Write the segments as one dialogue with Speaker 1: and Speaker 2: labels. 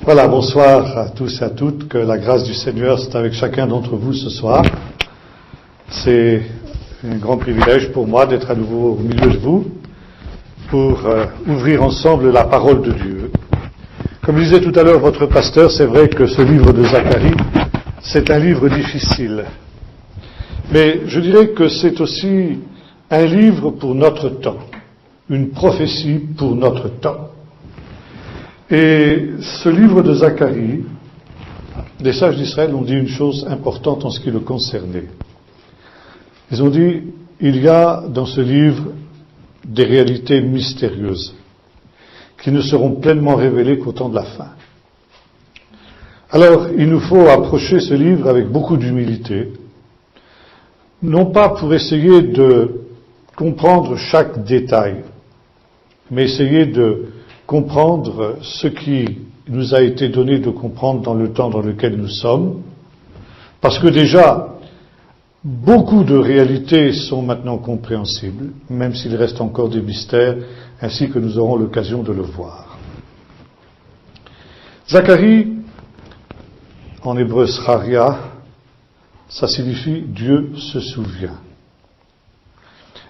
Speaker 1: Voilà, bonsoir à tous et à toutes, que la grâce du Seigneur soit avec chacun d'entre vous ce soir. C'est un grand privilège pour moi d'être à nouveau au milieu de vous pour ouvrir ensemble la parole de Dieu. Comme disait tout à l'heure votre pasteur, c'est vrai que ce livre de Zacharie, c'est un livre difficile. Mais je dirais que c'est aussi un livre pour notre temps, une prophétie pour notre temps. Et ce livre de Zacharie, les sages d'Israël ont dit une chose importante en ce qui le concernait. Ils ont dit, il y a dans ce livre des réalités mystérieuses qui ne seront pleinement révélées qu'au temps de la fin. Alors, il nous faut approcher ce livre avec beaucoup d'humilité, non pas pour essayer de comprendre chaque détail, mais essayer de comprendre ce qui nous a été donné de comprendre dans le temps dans lequel nous sommes, parce que déjà, beaucoup de réalités sont maintenant compréhensibles, même s'il reste encore des mystères, ainsi que nous aurons l'occasion de le voir. Zacharie, en hébreu Sraria, ça signifie Dieu se souvient.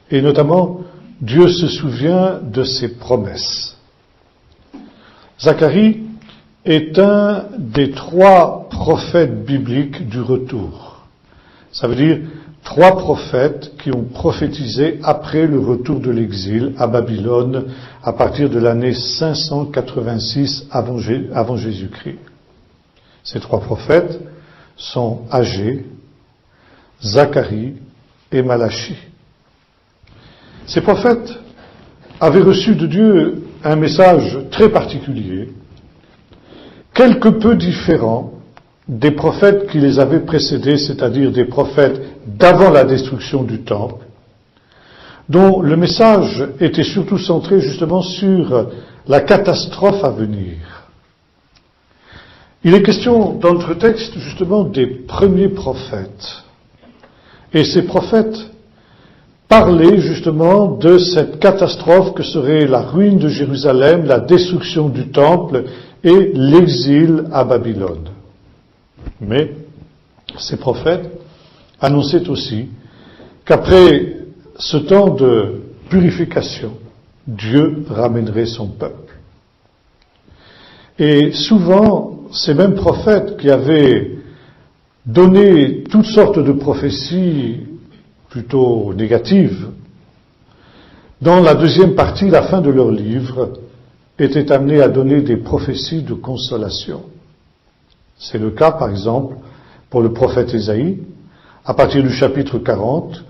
Speaker 1: Et notamment, Dieu se souvient de ses promesses. Zacharie est un des 3 prophètes bibliques du retour. Ça veut dire 3 prophètes qui ont prophétisé après le retour de l'exil à Babylone à partir de l'année 586 avant Jésus-Christ. Ces 3 prophètes sont Agé, Zacharie et Malachi. Ces prophètes avaient reçu de Dieu un message très particulier, quelque peu différent des prophètes qui les avaient précédés, c'est-à-dire des prophètes d'avant la destruction du temple, dont le message était surtout centré justement sur la catastrophe à venir. Il est question dans notre texte justement des premiers prophètes. Et ces prophètes parlaient justement de cette catastrophe que serait la ruine de Jérusalem, la destruction du temple et l'exil à Babylone. Mais ces prophètes annonçaient aussi qu'après ce temps de purification, Dieu ramènerait son peuple. Et souvent, ces mêmes prophètes qui avaient donné toutes sortes de prophéties plutôt négatives, dans la deuxième partie, la fin de leur livre, étaient amenés à donner des prophéties de consolation. C'est le cas, par exemple, pour le prophète Ésaïe, à partir du chapitre 40,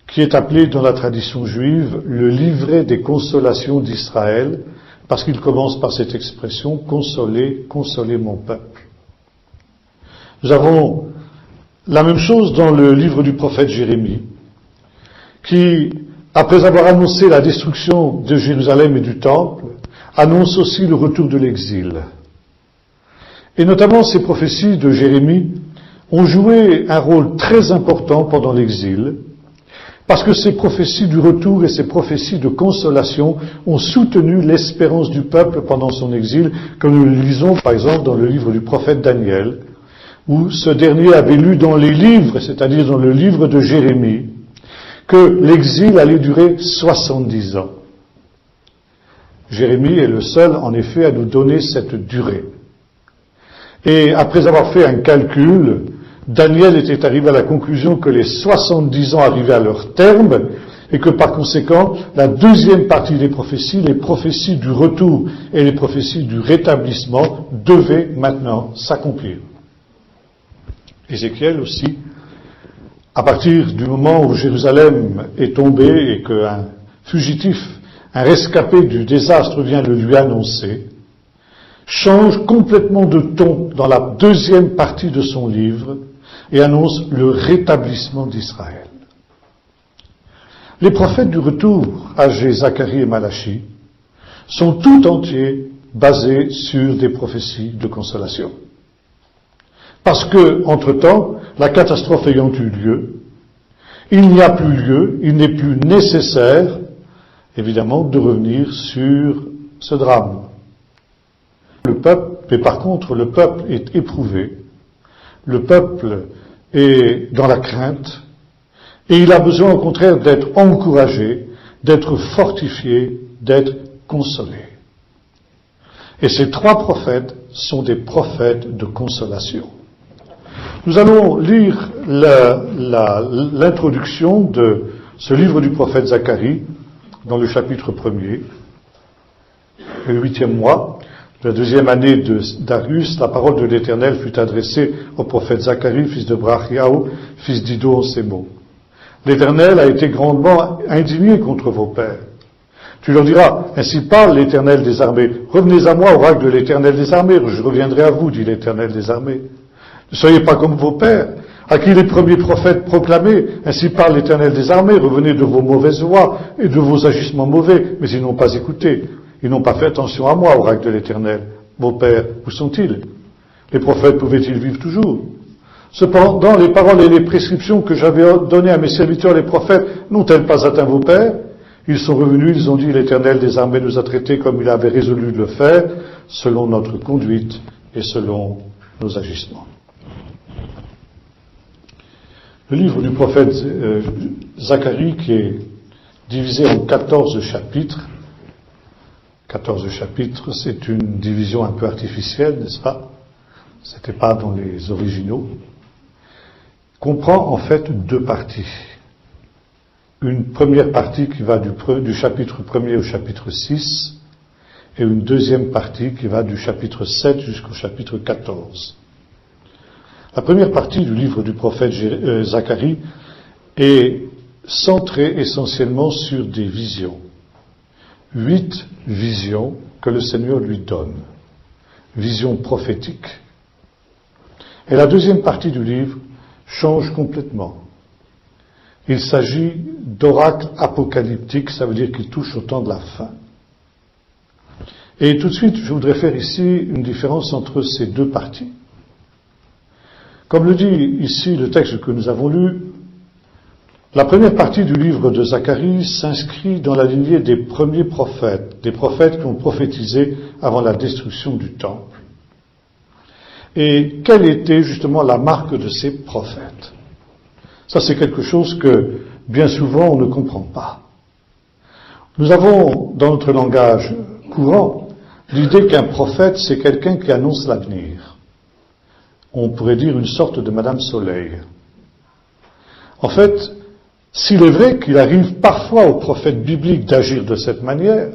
Speaker 1: qui est appelé dans la tradition juive le livret des consolations d'Israël, parce qu'il commence par cette expression « Consolez, consolez mon peuple ». Nous avons la même chose dans le livre du prophète Jérémie, qui, après avoir annoncé la destruction de Jérusalem et du temple, annonce aussi le retour de l'exil. Et notamment ces prophéties de Jérémie ont joué un rôle très important pendant l'exil, parce que ces prophéties du retour et ces prophéties de consolation ont soutenu l'espérance du peuple pendant son exil, comme nous le lisons par exemple dans le livre du prophète Daniel, où ce dernier avait lu dans les livres, c'est-à-dire dans le livre de Jérémie, que l'exil allait durer 70 ans. Jérémie est le seul, en effet, à nous donner cette durée. Et après avoir fait un calcul, Daniel était arrivé à la conclusion que les 70 ans arrivaient à leur terme, et que par conséquent, la deuxième partie des prophéties, les prophéties du retour et les prophéties du rétablissement, devaient maintenant s'accomplir. Ézéchiel aussi, à partir du moment où Jérusalem est tombée et qu'un fugitif, un rescapé du désastre vient de lui annoncer, change complètement de ton dans la deuxième partie de son livre et annonce le rétablissement d'Israël. Les prophètes du retour, Agé, Zacharie et Malachi, sont tout entiers basés sur des prophéties de consolation. Parce que, entre-temps, la catastrophe ayant eu lieu, il n'y a plus lieu, il n'est plus nécessaire, évidemment, de revenir sur ce drame. Le peuple Mais par contre, le peuple est éprouvé, le peuple est dans la crainte, et il a besoin au contraire d'être encouragé, d'être fortifié, d'être consolé. Et ces trois prophètes sont des prophètes de consolation. Nous allons lire l'introduction de ce livre du prophète Zacharie dans le chapitre 1er. Le 8e mois, la 2e année de Darius, la parole de l'Éternel fut adressée au prophète Zacharie, fils de Brachiaou, fils d'Iddo, en ces mots. L'Éternel a été grandement indigné contre vos pères. Tu leur diras, ainsi parle l'Éternel des armées. Revenez à moi, oracle de l'Éternel des armées, je reviendrai à vous, dit l'Éternel des armées. Ne soyez pas comme vos pères, à qui les premiers prophètes proclamaient, ainsi parle l'Éternel des armées, revenez de vos mauvaises voies et de vos agissements mauvais, mais ils n'ont pas écouté. Ils n'ont pas fait attention à moi, oracle de l'Éternel. Vos pères, où sont-ils? Les prophètes pouvaient-ils vivre toujours? Cependant, les paroles et les prescriptions que j'avais données à mes serviteurs les prophètes n'ont-elles pas atteint vos pères? Ils sont revenus, ils ont dit, l'Éternel des armées nous a traités comme il avait résolu de le faire, selon notre conduite et selon nos agissements. Le livre du prophète Zacharie, qui est divisé en 14 chapitres, 14 chapitres, c'est une division un peu artificielle, n'est-ce pas? C'était pas dans les originaux. Comprend en fait deux parties. Une première partie qui va du chapitre 1er au chapitre 6, et une deuxième partie qui va du chapitre 7 jusqu'au chapitre 14. La première partie du livre du prophète Zacharie est centrée essentiellement sur des visions. 8 visions que le Seigneur lui donne. Visions prophétiques. Et la deuxième partie du livre change complètement. Il s'agit d'oracles apocalyptiques, ça veut dire qu'il touche au temps de la fin. Et tout de suite, je voudrais faire ici une différence entre ces deux parties. Comme le dit ici le texte que nous avons lu, la première partie du livre de Zacharie s'inscrit dans la lignée des premiers prophètes, des prophètes qui ont prophétisé avant la destruction du temple. Et quelle était justement la marque de ces prophètes? Ça, c'est quelque chose que bien souvent on ne comprend pas. Nous avons dans notre langage courant l'idée qu'un prophète, c'est quelqu'un qui annonce l'avenir. On pourrait dire une sorte de Madame Soleil. En fait, s'il est vrai qu'il arrive parfois aux prophètes bibliques d'agir de cette manière,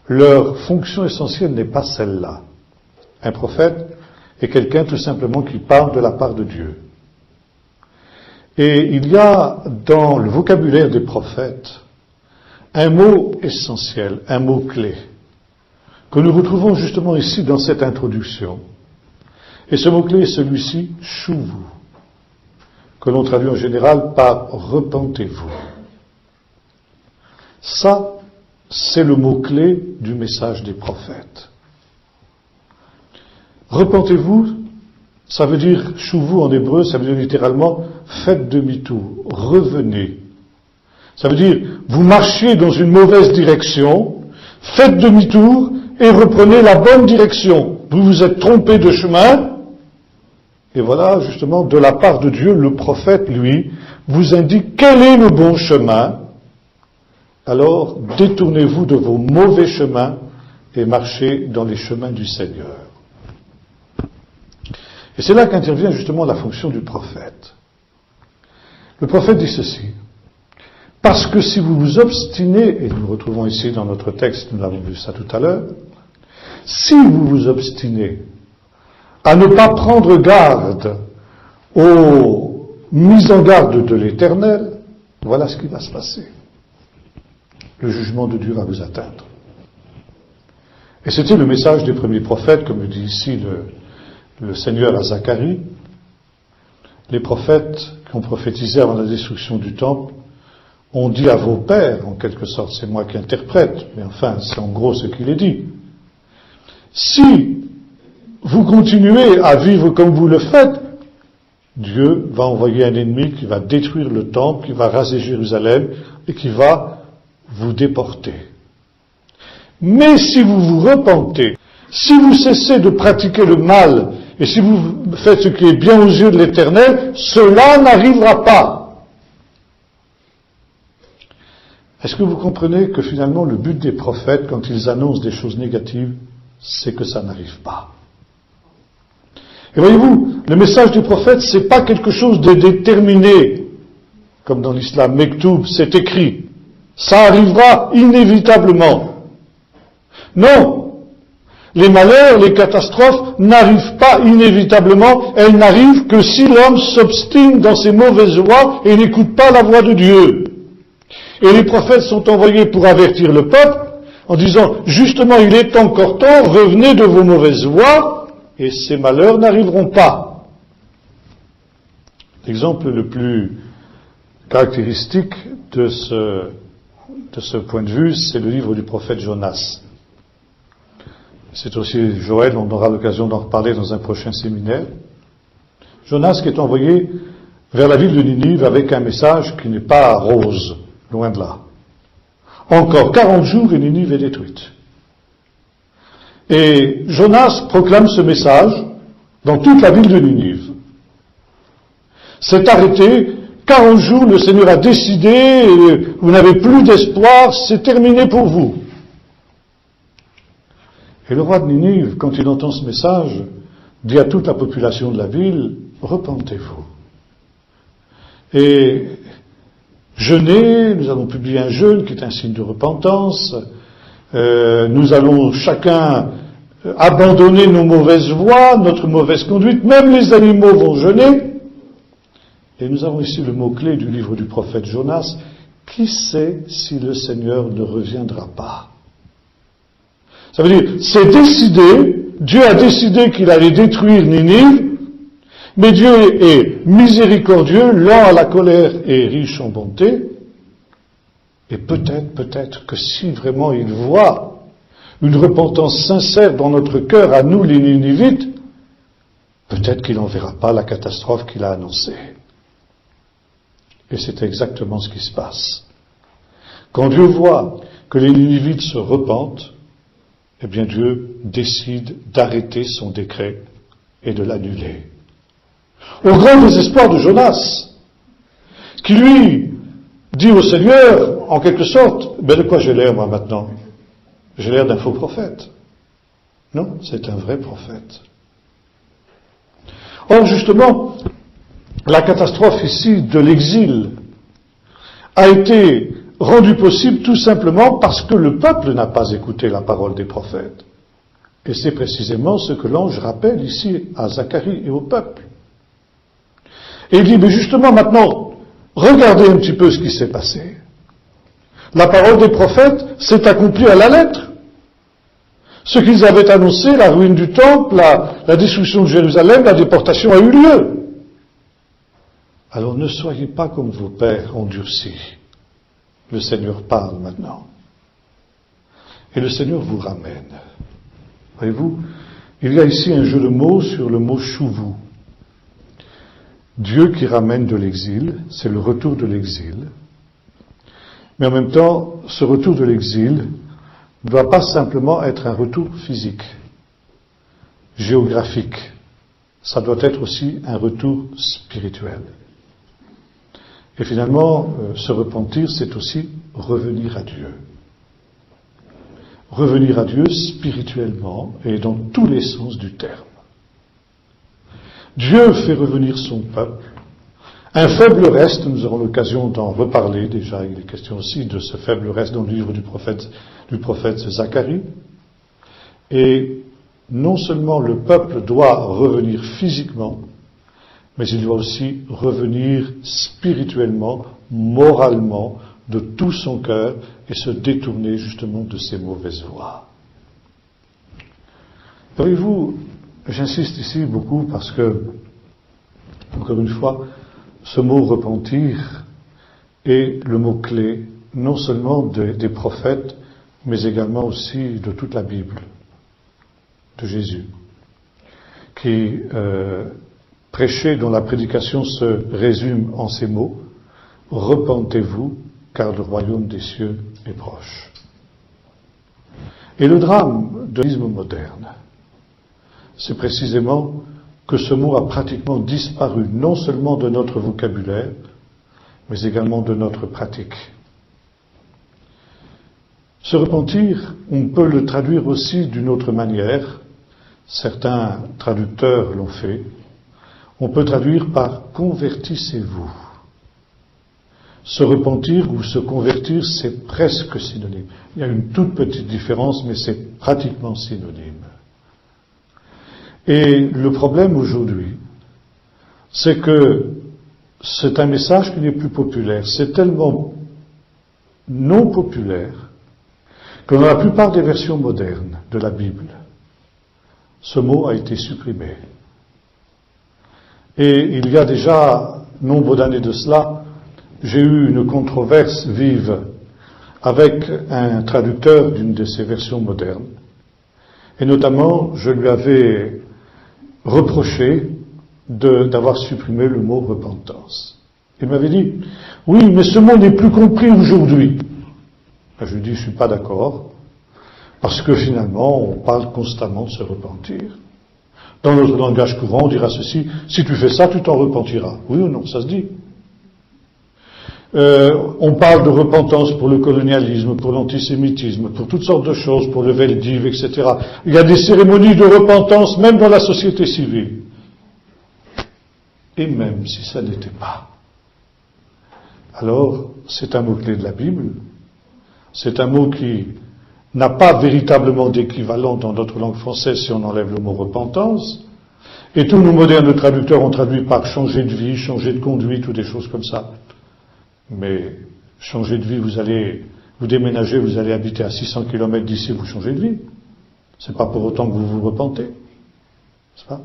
Speaker 1: leur fonction essentielle n'est pas celle-là. Un prophète est quelqu'un tout simplement qui parle de la part de Dieu. Et il y a dans le vocabulaire des prophètes un mot essentiel, un mot clé, que nous retrouvons justement ici dans cette introduction. Et ce mot-clé est celui-ci, chouvu, que l'on traduit en général par repentez-vous. Ça, c'est le mot-clé du message des prophètes. Repentez-vous, ça veut dire, chouvu en hébreu, ça veut dire littéralement, faites demi-tour, revenez. Ça veut dire, vous marchiez dans une mauvaise direction, faites demi-tour et reprenez la bonne direction. Vous vous êtes trompé de chemin, et voilà, justement, de la part de Dieu, le prophète, lui, vous indique quel est le bon chemin. Alors, détournez-vous de vos mauvais chemins et marchez dans les chemins du Seigneur. Et c'est là qu'intervient justement la fonction du prophète. Le prophète dit ceci. Parce que si vous vous obstinez, et nous le retrouvons ici dans notre texte, nous avons vu ça tout à l'heure, si vous vous obstinez à ne pas prendre garde aux mises en garde de l'Éternel, voilà ce qui va se passer. Le jugement de Dieu va vous atteindre. Et c'était le message des premiers prophètes, comme le dit ici le Seigneur à Zacharie. Les prophètes qui ont prophétisé avant la destruction du temple ont dit à vos pères, en quelque sorte, c'est moi qui interprète, mais enfin, c'est en gros ce qu'il est dit. Si vous continuez à vivre comme vous le faites, Dieu va envoyer un ennemi qui va détruire le temple, qui va raser Jérusalem et qui va vous déporter. Mais si vous vous repentez Si vous cessez de pratiquer le mal, et si vous faites ce qui est bien aux yeux de l'Éternel, cela n'arrivera pas. Est-ce que vous comprenez que finalement le but des prophètes, quand ils annoncent des choses négatives, c'est que ça n'arrive pas? Et voyez-vous, le message du prophète, c'est pas quelque chose de déterminé, comme dans l'islam, Mektoub, c'est écrit. Ça arrivera inévitablement. Non! Les malheurs, les catastrophes n'arrivent pas inévitablement, elles n'arrivent que si l'homme s'obstine dans ses mauvaises voies et n'écoute pas la voix de Dieu. Et les prophètes sont envoyés pour avertir le peuple, en disant, justement, il est encore temps, revenez de vos mauvaises voies, et ces malheurs n'arriveront pas. L'exemple le plus caractéristique de ce point de vue, c'est le livre du prophète Jonas. C'est aussi Joël, on aura l'occasion d'en reparler dans un prochain séminaire. Jonas qui est envoyé vers la ville de Ninive avec un message qui n'est pas rose, loin de là. Encore 40 jours et Ninive est détruite. Et Jonas proclame ce message dans toute la ville de Ninive. C'est arrêté, 40 jours, le Seigneur a décidé, vous n'avez plus d'espoir, c'est terminé pour vous. Et le roi de Ninive, quand il entend ce message, dit à toute la population de la ville, repentez-vous. Et jeûnez, nous allons publier un jeûne qui est un signe de repentance, nous allons chacun abandonner nos mauvaises voies, notre mauvaise conduite, même les animaux vont jeûner. Et nous avons ici le mot-clé du livre du prophète Jonas, qui sait si le Seigneur ne reviendra pas? Ça veut dire, c'est décidé, Dieu a décidé qu'il allait détruire Ninive, mais Dieu est miséricordieux, lent à la colère et riche en bonté, et peut-être que si vraiment il voit une repentance sincère dans notre cœur, à nous les Ninivites, peut-être qu'il n'enverra pas la catastrophe qu'il a annoncée. Et c'est exactement ce qui se passe. Quand Dieu voit que les Ninivites se repentent, eh bien Dieu décide d'arrêter son décret et de l'annuler. Au grand désespoir de Jonas, qui lui dit au Seigneur, en quelque sorte, de quoi j'ai l'air moi maintenant? J'ai l'air d'un faux prophète. Non, c'est un vrai prophète. Or justement, la catastrophe ici de l'exil a été rendue possible tout simplement parce que le peuple n'a pas écouté la parole des prophètes. Et c'est précisément ce que l'ange rappelle ici à Zacharie et au peuple. Et il dit, mais justement maintenant, regardez un petit peu ce qui s'est passé. La parole des prophètes s'est accomplie à la lettre. Ce qu'ils avaient annoncé, la ruine du temple, la destruction de Jérusalem, la déportation a eu lieu. Alors ne soyez pas comme vos pères endurcis. Le Seigneur parle maintenant. Et le Seigneur vous ramène. Voyez-vous, il y a ici un jeu de mots sur le mot chouvou. Dieu qui ramène de l'exil, c'est le retour de l'exil. Mais en même temps, ce retour de l'exil ne doit pas simplement être un retour physique, géographique. Ça doit être aussi un retour spirituel. Et finalement, se repentir, c'est aussi revenir à Dieu. Revenir à Dieu spirituellement et dans tous les sens du terme. Dieu fait revenir son peuple. Un faible reste, nous aurons l'occasion d'en reparler déjà, il est question aussi de ce faible reste dans le livre du prophète Zacharie. Et non seulement le peuple doit revenir physiquement, mais il doit aussi revenir spirituellement, moralement, de tout son cœur et se détourner justement de ses mauvaises voies. Voyez-vous, j'insiste ici beaucoup parce que, encore une fois, ce mot repentir est le mot-clé non seulement des prophètes, mais également aussi de toute la Bible, de Jésus, qui prêchait, dont la prédication se résume en ces mots, « Repentez-vous, car le royaume des cieux est proche ». Et le drame de l'isme moderne, c'est précisément que ce mot a pratiquement disparu, non seulement de notre vocabulaire, mais également de notre pratique. Se repentir, on peut le traduire aussi d'une autre manière. Certains traducteurs l'ont fait. On peut traduire par « convertissez-vous ». Se repentir ou se convertir, c'est presque synonyme. Il y a une toute petite différence, mais c'est pratiquement synonyme. Et le problème aujourd'hui, c'est que c'est un message qui n'est plus populaire. C'est tellement non populaire que dans la plupart des versions modernes de la Bible, ce mot a été supprimé. Et il y a déjà nombre d'années de cela, j'ai eu une controverse vive avec un traducteur d'une de ces versions modernes. Et notamment, je lui avais reproché d'avoir supprimé le mot repentance. Il m'avait dit, oui, mais ce mot n'est plus compris aujourd'hui. Je lui ai dit, je ne suis pas d'accord, parce que finalement, on parle constamment de se repentir. Dans notre langage courant, on dira ceci, si tu fais ça, tu t'en repentiras. Oui ou non, ça se dit. On parle de repentance pour le colonialisme, pour l'antisémitisme, pour toutes sortes de choses, pour le Veldiv, etc. Il y a des cérémonies de repentance même dans la société civile. Et même si ça n'était pas, alors c'est un mot-clé de la Bible, c'est un mot qui n'a pas véritablement d'équivalent dans notre langue française si on enlève le mot repentance, et tous nos modernes traducteurs ont traduit par changer de vie, changer de conduite ou des choses comme ça. Mais changer de vie, vous déménagez, vous allez habiter à 600 km d'ici, vous changez de vie. C'est pas pour autant que vous vous repentez. N'est-ce pas?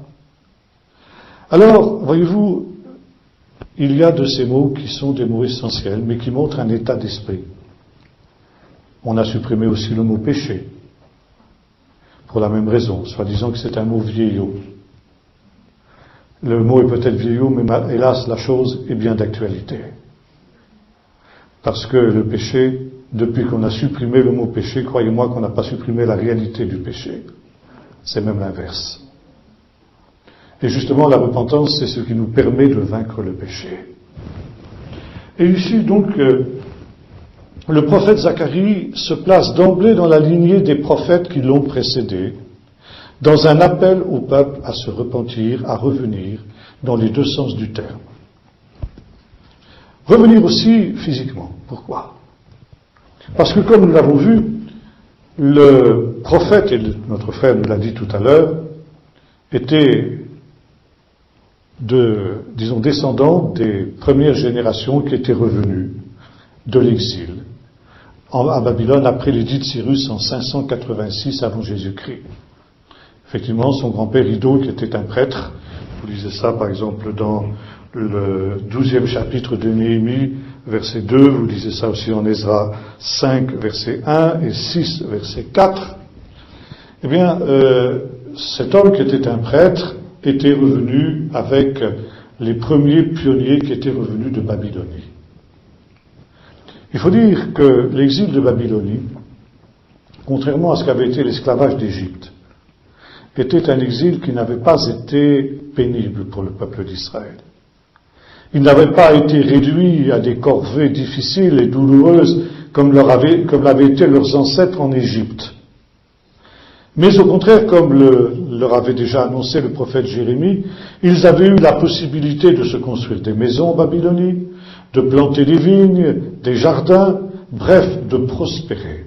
Speaker 1: Alors, voyez-vous, il y a de ces mots qui sont des mots essentiels, mais qui montrent un état d'esprit. On a supprimé aussi le mot péché, pour la même raison, soi-disant que c'est un mot vieillot. Le mot est peut-être vieillot, mais hélas, la chose est bien d'actualité. Parce que le péché, depuis qu'on a supprimé le mot péché, croyez-moi qu'on n'a pas supprimé la réalité du péché. C'est même l'inverse. Et justement, la repentance, c'est ce qui nous permet de vaincre le péché. Et ici, donc, le prophète Zacharie se place d'emblée dans la lignée des prophètes qui l'ont précédé, dans un appel au peuple à se repentir, à revenir, dans les deux sens du terme. Revenir aussi physiquement. Pourquoi? Parce que comme nous l'avons vu, le prophète, et notre frère nous l'a dit tout à l'heure, était descendant des premières générations qui étaient revenues de l'exil à Babylone après l'édit de Cyrus en 586 avant Jésus-Christ. Effectivement, son grand-père Iddo, qui était un prêtre, vous lisez ça par exemple dans le 12e chapitre de Néhémie, verset 2, vous lisez ça aussi en Ezra 5, verset 1 et 6, verset 4. Eh bien, cet homme qui était un prêtre était revenu avec les premiers pionniers qui étaient revenus de Babylonie. Il faut dire que l'exil de Babylonie, contrairement à ce qu'avait été l'esclavage d'Égypte, était un exil qui n'avait pas été pénible pour le peuple d'Israël. Il n'avait pas été réduit à des corvées difficiles et douloureuses comme l'avaient été leurs ancêtres en Égypte. Mais au contraire, comme leur avait déjà annoncé le prophète Jérémie, ils avaient eu la possibilité de se construire des maisons en Babylonie, de planter des vignes, des jardins, bref, de prospérer.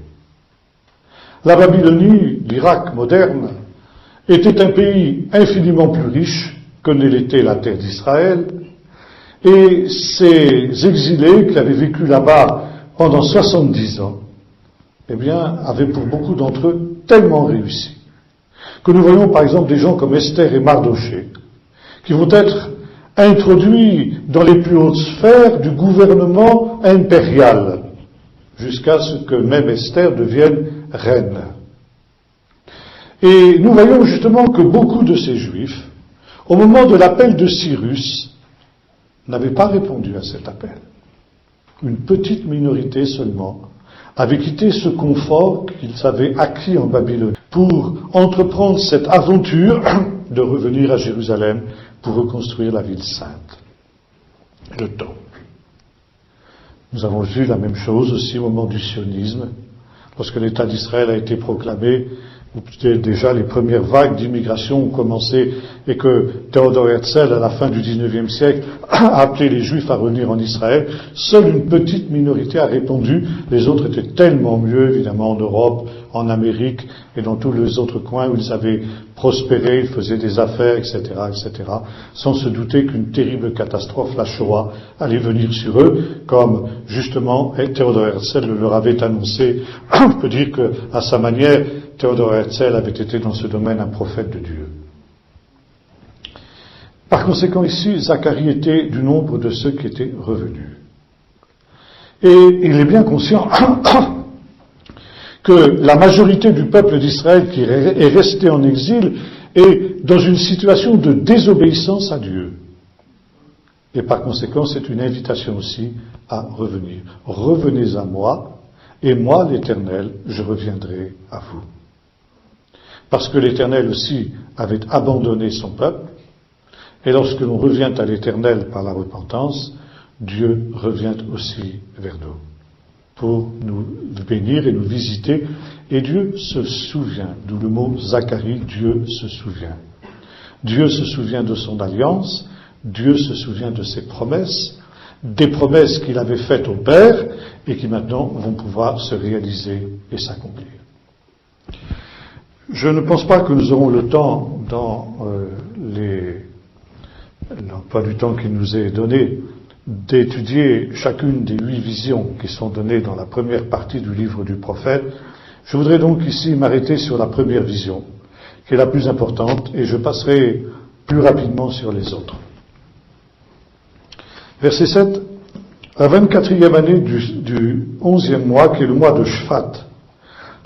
Speaker 1: La Babylonie, l'Irak moderne, était un pays infiniment plus riche que ne l'était la terre d'Israël, et ces exilés qui avaient vécu là-bas pendant 70 ans, eh bien, avaient pour beaucoup d'entre eux tellement réussi que nous voyons par exemple des gens comme Esther et Mardochée qui vont être introduits dans les plus hautes sphères du gouvernement impérial jusqu'à ce que même Esther devienne reine. Et nous voyons justement que beaucoup de ces Juifs, au moment de l'appel de Cyrus, n'avaient pas répondu à cet appel. Une petite minorité seulement avaient quitté ce confort qu'ils avaient acquis en Babylone pour entreprendre cette aventure de revenir à Jérusalem pour reconstruire la ville sainte, le temple. Nous avons vu la même chose aussi au moment du sionisme, lorsque l'État d'Israël a été proclamé, où déjà les premières vagues d'immigration ont commencé et que Théodore Herzl, à la fin du XIXe siècle, a appelé les Juifs à revenir en Israël. Seule une petite minorité a répondu. Les autres étaient tellement mieux, évidemment, en Europe, en Amérique et dans tous les autres coins où ils avaient prospéré, ils faisaient des affaires, etc., sans se douter qu'une terrible catastrophe, la Shoah, allait venir sur eux, comme justement Théodore Herzl leur avait annoncé. On peut dire qu'à sa manière, Théodore Herzl avait été dans ce domaine un prophète de Dieu. Par conséquent, ici, Zacharie était du nombre de ceux qui étaient revenus. Et il est bien conscient que la majorité du peuple d'Israël qui est resté en exil est dans une situation de désobéissance à Dieu. Et par conséquent, c'est une invitation aussi à revenir. Revenez à moi, et moi, l'Éternel, je reviendrai à vous. Parce que l'Éternel aussi avait abandonné son peuple, et lorsque l'on revient à l'Éternel par la repentance, Dieu revient aussi vers nous pour nous bénir et nous visiter. Et Dieu se souvient, d'où le mot Zacharie, Dieu se souvient. Dieu se souvient de son alliance, Dieu se souvient de ses promesses, des promesses qu'il avait faites au Père et qui maintenant vont pouvoir se réaliser et s'accomplir. Je ne pense pas que nous aurons le temps dans l'emploi du temps qui nous est donné d'étudier chacune des 8 visions qui sont données dans la première partie du livre du prophète. Je voudrais donc ici m'arrêter sur la première vision, qui est la plus importante, et je passerai plus rapidement sur les autres. Verset 7, la 24e année du 11e mois, qui est le mois de Shvat,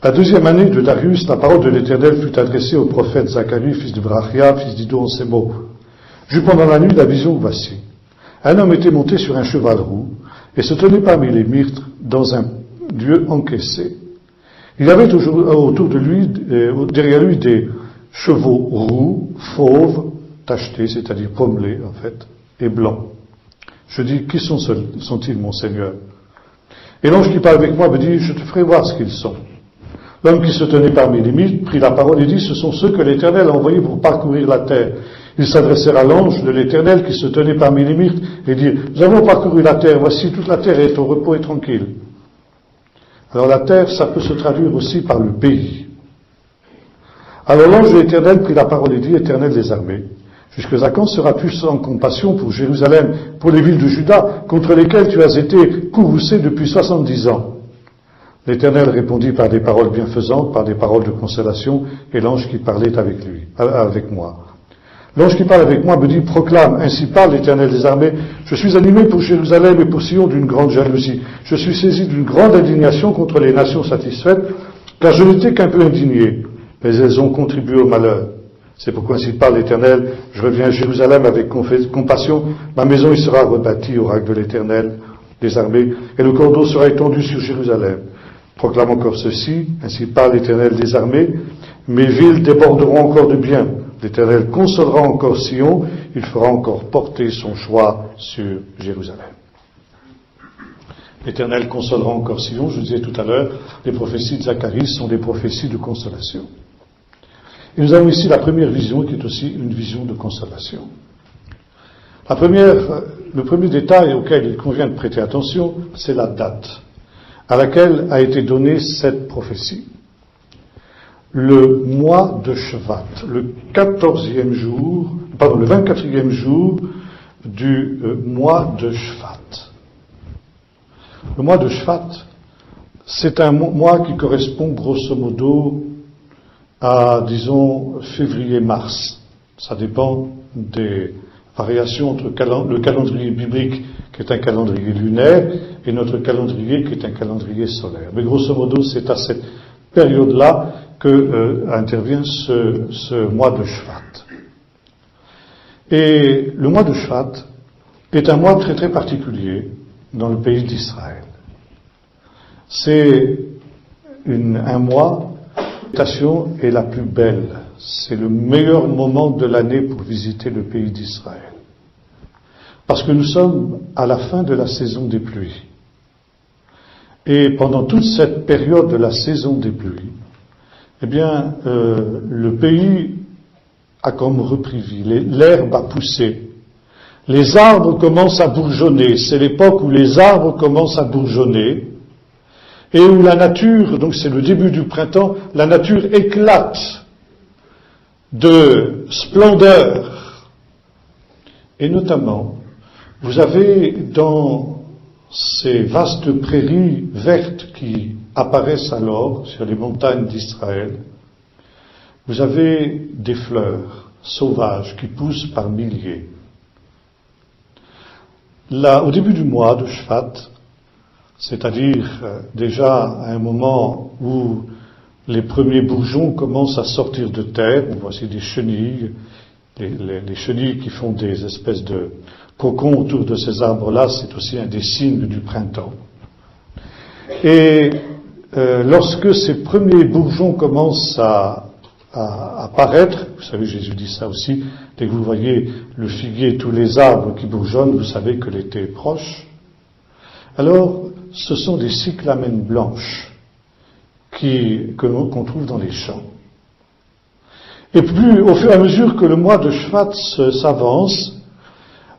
Speaker 1: la 2e année de Darius, la parole de l'Éternel fut adressée au prophète Zacharie, fils de Brachia, fils d'Iddo, en ces mots. J'eus pendant la nuit la vision que voici. Un homme était monté sur un cheval roux et se tenait parmi les myrtes dans un lieu encaissé. Il avait autour de lui, derrière lui, des chevaux roux, fauves, tachetés, c'est-à-dire pommelés en fait, et blancs. Je dis, qui sont-ils, mon Seigneur? Et l'ange qui parle avec moi me dit, je te ferai voir ce qu'ils sont. L'homme qui se tenait parmi les myrtes prit la parole et dit, ce sont ceux que l'Éternel a envoyés pour parcourir la terre. Ils s'adressèrent à l'ange de l'Éternel qui se tenait parmi les myrtes et dit, nous avons parcouru la terre, voici toute la terre est au repos et tranquille. Alors la terre, ça peut se traduire aussi par le pays. Alors l'ange de l'Éternel prit la parole et dit, Éternel des armées, jusqu'à quand seras-tu sans compassion pour Jérusalem, pour les villes de Juda, contre lesquelles tu as été courroucé depuis 70 ans? L'Éternel répondit par des paroles bienfaisantes, par des paroles de consolation, et l'ange qui parlait avec moi. L'ange qui parle avec moi me dit, proclame, ainsi parle l'Éternel des armées, je suis animé pour Jérusalem et pour Sion d'une grande jalousie. Je suis saisi d'une grande indignation contre les nations satisfaites, car je n'étais qu'un peu indigné, mais elles ont contribué au malheur. C'est pourquoi ainsi parle l'Éternel, je reviens à Jérusalem avec compassion, ma maison y sera rebâtie au rang de l'Éternel des armées, et le cordeau sera étendu sur Jérusalem. Proclame encore ceci, ainsi parle l'Éternel des armées, mes villes déborderont encore de biens. L'Éternel consolera encore Sion, il fera encore porter son choix sur Jérusalem. L'Éternel consolera encore Sion, je disais tout à l'heure, les prophéties de Zacharie sont des prophéties de consolation. Et nous avons ici la première vision qui est aussi une vision de consolation. Le premier détail auquel il convient de prêter attention, c'est la date à laquelle a été donnée cette prophétie. Le mois de Shvat, le 24e jour du mois de Shvat. Le mois de Shvat, c'est un mois qui correspond grosso modo à, disons, février-mars. Ça dépend des variations entre le calendrier biblique, qui est un calendrier lunaire, et notre calendrier, qui est un calendrier solaire. Mais grosso modo, c'est à cette période-là que intervient ce mois de Shvat. Et le mois de Shvat est un mois très très particulier dans le pays d'Israël. C'est un mois, la station est la plus belle. C'est le meilleur moment de l'année pour visiter le pays d'Israël. Parce que nous sommes à la fin de la saison des pluies. Et pendant toute cette période de la saison des pluies, eh bien, le pays a comme repris vie. L'herbe a poussé. Les arbres commencent à bourgeonner. C'est l'époque où les arbres commencent à bourgeonner. Et où la nature, donc c'est le début du printemps, la nature éclate de splendeur. Et notamment, vous avez dans ces vastes prairies vertes qui apparaissent alors sur les montagnes d'Israël, vous avez des fleurs sauvages qui poussent par milliers. Là, au début du mois de Shvat, c'est-à-dire déjà à un moment où les premiers bourgeons commencent à sortir de terre, voici des chenilles, les chenilles qui font des espèces de cocons autour de ces arbres-là, c'est aussi un des signes du printemps. Et lorsque ces premiers bourgeons commencent à apparaître, vous savez, Jésus dit ça aussi, dès que vous voyez le figuier, tous les arbres qui bourgeonnent, vous savez que l'été est proche. Alors, ce sont des cyclamènes blanches qu'on trouve dans les champs. Et plus, au fur et à mesure que le mois de Shvat s'avance,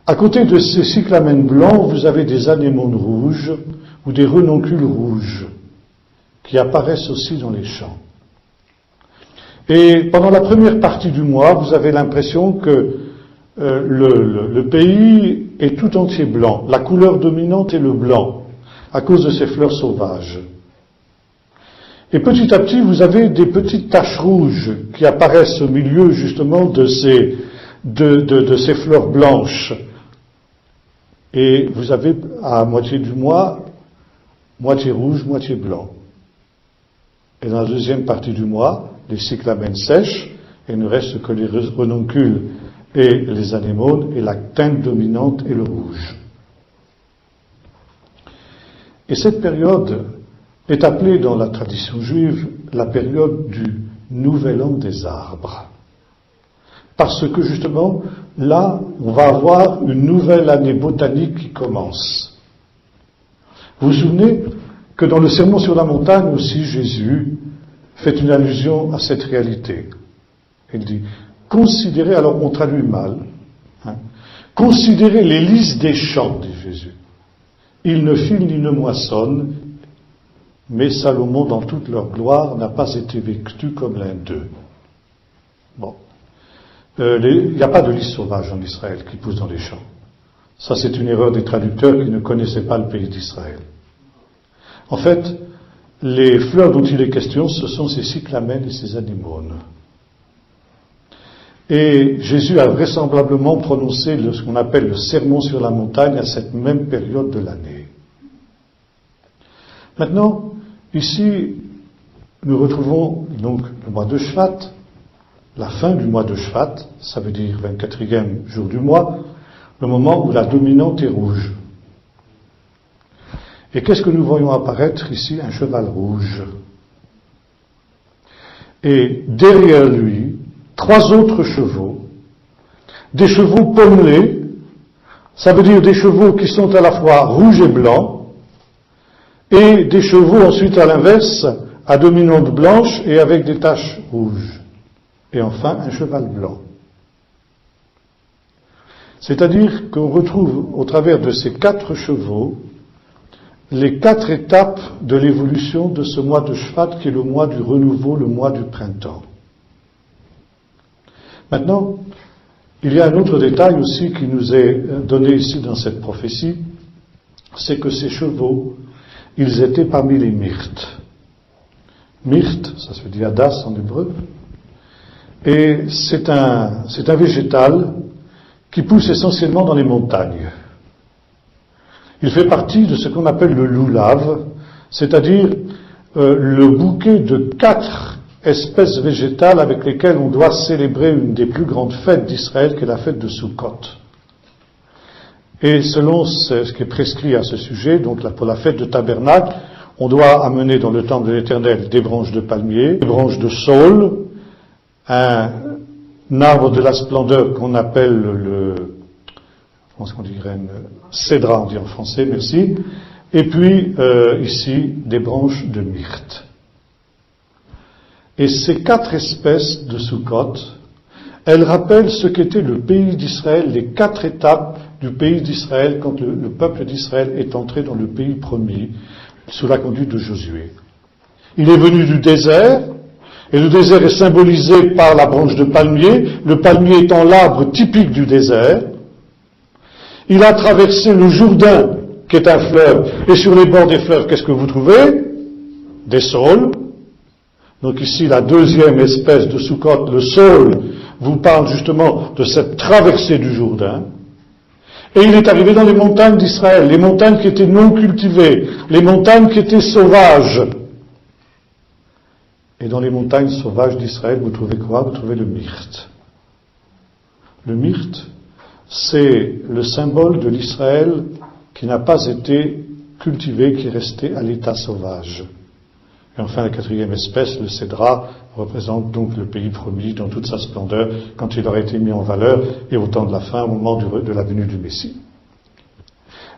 Speaker 1: à côté de ces cyclamènes blancs, vous avez des anémones rouges ou des renoncules rouges qui apparaissent aussi dans les champs. Et pendant la première partie du mois, vous avez l'impression que le pays est tout entier blanc. La couleur dominante est le blanc, à cause de ces fleurs sauvages. Et petit à petit, vous avez des petites taches rouges qui apparaissent au milieu justement de ces fleurs blanches. Et vous avez à moitié du mois, moitié rouge, moitié blanc. Et dans la deuxième partie du mois, les cyclamènes sèchent, et il ne reste que les renoncules et les anémones, et la teinte dominante est le rouge. Et cette période est appelée dans la tradition juive la période du Nouvel An des arbres. Parce que justement, là, on va avoir une nouvelle année botanique qui commence. Vous vous souvenez que dans le Sermon sur la montagne aussi, Jésus fait une allusion à cette réalité. Il dit, considérez, alors on traduit mal, considérez les lys des champs, dit Jésus. Ils ne filent ni ne moissonnent, mais Salomon, dans toute leur gloire, n'a pas été vêtu comme l'un d'eux. Bon. Il n'y a pas de lys sauvage en Israël qui pousse dans les champs. Ça, c'est une erreur des traducteurs qui ne connaissaient pas le pays d'Israël. En fait, les fleurs dont il est question, ce sont ces cyclamènes et ces anémones. Et Jésus a vraisemblablement prononcé ce qu'on appelle le sermon sur la montagne à cette même période de l'année. Maintenant, ici, nous retrouvons donc le mois de Shvat, la fin du mois de Shvat, ça veut dire 24e jour du mois, le moment où la dominante est rouge. Et qu'est-ce que nous voyons apparaître ici? Un cheval rouge. Et derrière lui, 3 autres chevaux, des chevaux pommelés, ça veut dire des chevaux qui sont à la fois rouges et blancs, et des chevaux ensuite à l'inverse, à dominante blanche et avec des taches rouges. Et enfin, un cheval blanc. C'est-à-dire qu'on retrouve au travers de ces 4 chevaux les 4 étapes de l'évolution de ce mois de Shvat qui est le mois du renouveau, le mois du printemps. Maintenant, il y a un autre détail aussi qui nous est donné ici dans cette prophétie, c'est que ces chevaux, ils étaient parmi les myrtes. Myrte, ça se dit hadas en hébreu, et c'est un végétal qui pousse essentiellement dans les montagnes. Il fait partie de ce qu'on appelle le loulav, c'est-à-dire le bouquet de 4 espèces végétales avec lesquelles on doit célébrer une des plus grandes fêtes d'Israël, qui est la fête de Sukkot. Et selon ce qui est prescrit à ce sujet, donc pour la fête de Tabernacle, On doit amener dans le temple de l'Éternel des branches de palmier, des branches de saule, un arbre de la splendeur qu'on appelle qu'on dirait cédra, on dit en français, merci, et puis ici des branches de myrte. Et ces 4 espèces de Sukkot, elles rappellent ce qu'était le pays d'Israël, les 4 étapes du pays d'Israël quand le peuple d'Israël est entré dans le pays promis sous la conduite de Josué. Il est venu du désert, et le désert est symbolisé par la branche de palmier, le palmier étant l'arbre typique du désert. Il a traversé le Jourdain, qui est un fleuve, et sur les bords des fleuves, qu'est-ce que vous trouvez? Des saules. Donc ici, la deuxième espèce de Sukkot, le saule, vous parle justement de cette traversée du Jourdain. Et il est arrivé dans les montagnes d'Israël, les montagnes qui étaient non cultivées, les montagnes qui étaient sauvages. Et dans les montagnes sauvages d'Israël, vous trouvez quoi? Vous trouvez le myrte. Le myrte, c'est le symbole de l'Israël qui n'a pas été cultivé, qui est resté à l'état sauvage. Et enfin, la 4e espèce, le cédra, représente donc le pays promis dans toute sa splendeur, quand il aura été mis en valeur, et au temps de la fin, au moment de la venue du Messie.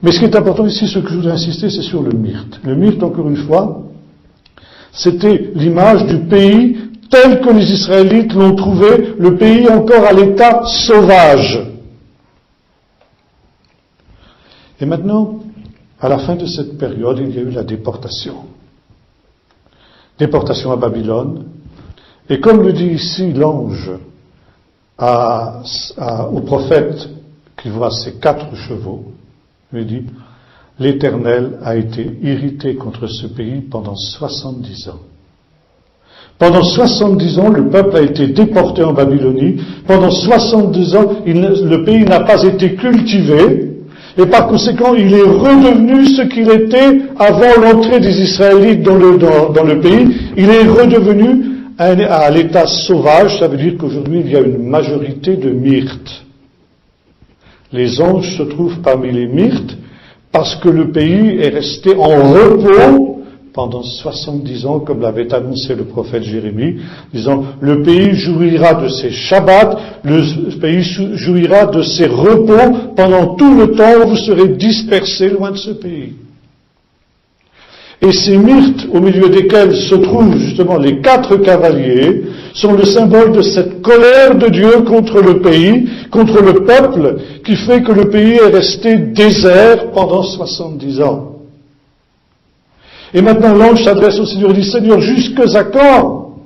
Speaker 1: Mais ce qui est important ici, ce que je voudrais insister, c'est sur le myrte. Le myrte, encore une fois, c'était l'image du pays tel que les Israélites l'ont trouvé, le pays encore à l'état sauvage. Et maintenant, à la fin de cette période, il y a eu la déportation. Déportation à Babylone. Et comme le dit ici l'ange au prophète qui voit ces 4 chevaux, il lui dit, l'Éternel a été irrité contre ce pays pendant 70 ans. Pendant 70 ans, le peuple a été déporté en Babylonie. Pendant 70 ans, le pays n'a pas été cultivé. Et par conséquent, il est redevenu ce qu'il était avant l'entrée des Israélites dans le pays. Il est redevenu à l'état sauvage. Ça veut dire qu'aujourd'hui, il y a une majorité de myrtes. Les anges se trouvent parmi les myrtes parce que le pays est resté en repos pendant 70 ans, comme l'avait annoncé le prophète Jérémie, disant, le pays jouira de ses Shabbats, le pays jouira de ses repos pendant tout le temps où vous serez dispersés loin de ce pays. Et ces myrtes, au milieu desquels se trouvent justement les 4 cavaliers, sont le symbole de cette colère de Dieu contre le pays, contre le peuple, qui fait que le pays est resté désert pendant 70 ans. Et maintenant l'ange s'adresse au Seigneur et dit, Seigneur, jusqu'à quand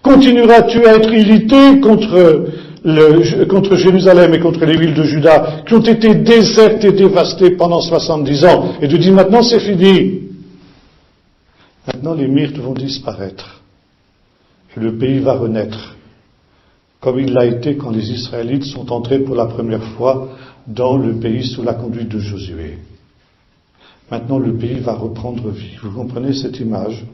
Speaker 1: continueras-tu à être irrité contre Jérusalem et contre les villes de Juda, qui ont été désertes et dévastées pendant 70 ans? Et Dieu dit, maintenant c'est fini. Maintenant les myrtes vont disparaître. Et le pays va renaître, comme il l'a été quand les Israélites sont entrés pour la première fois dans le pays sous la conduite de Josué. Maintenant, le pays va reprendre vie. Vous comprenez cette image?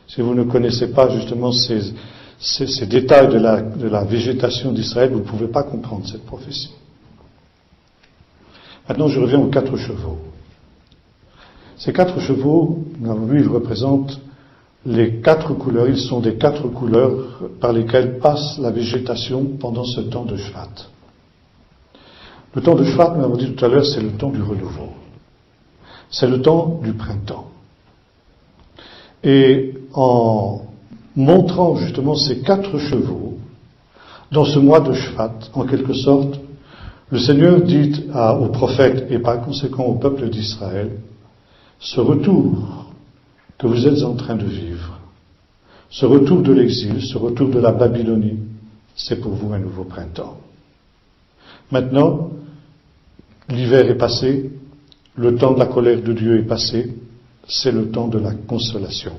Speaker 1: Si vous ne connaissez pas justement ces détails de la végétation d'Israël, vous ne pouvez pas comprendre cette prophétie. Maintenant, je reviens aux 4 chevaux. Ces 4 chevaux, nous avons vu, ils représentent les 4 couleurs. Ils sont des 4 couleurs par lesquelles passe la végétation pendant ce temps de Shvat. Le temps de Shvat, nous l'avons dit tout à l'heure, c'est le temps du renouveau. C'est le temps du printemps. Et en montrant justement ces 4 chevaux, dans ce mois de Shvat, en quelque sorte, le Seigneur dit aux prophètes et par conséquent au peuple d'Israël, ce retour que vous êtes en train de vivre, ce retour de l'exil, ce retour de la Babylonie, c'est pour vous un nouveau printemps. Maintenant, l'hiver est passé, le temps de la colère de Dieu est passé, c'est le temps de la consolation.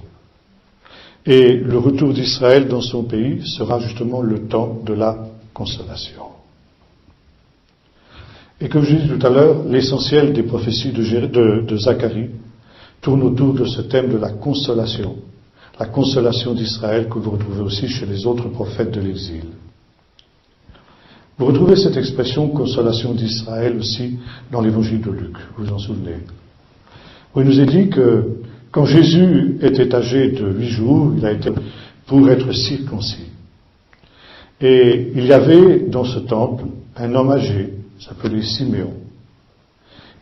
Speaker 1: Et le retour d'Israël dans son pays sera justement le temps de la consolation. Et comme je l'ai dit tout à l'heure, l'essentiel des prophéties de Zacharie tourne autour de ce thème de la consolation d'Israël que vous retrouvez aussi chez les autres prophètes de l'exil. Vous retrouvez cette expression consolation d'Israël aussi dans l'évangile de Luc, vous vous en souvenez. Où il nous est dit que Quand Jésus était âgé de 8 jours, il a été pour être circoncis. Et il y avait dans ce temple un homme âgé, s'appelait Siméon.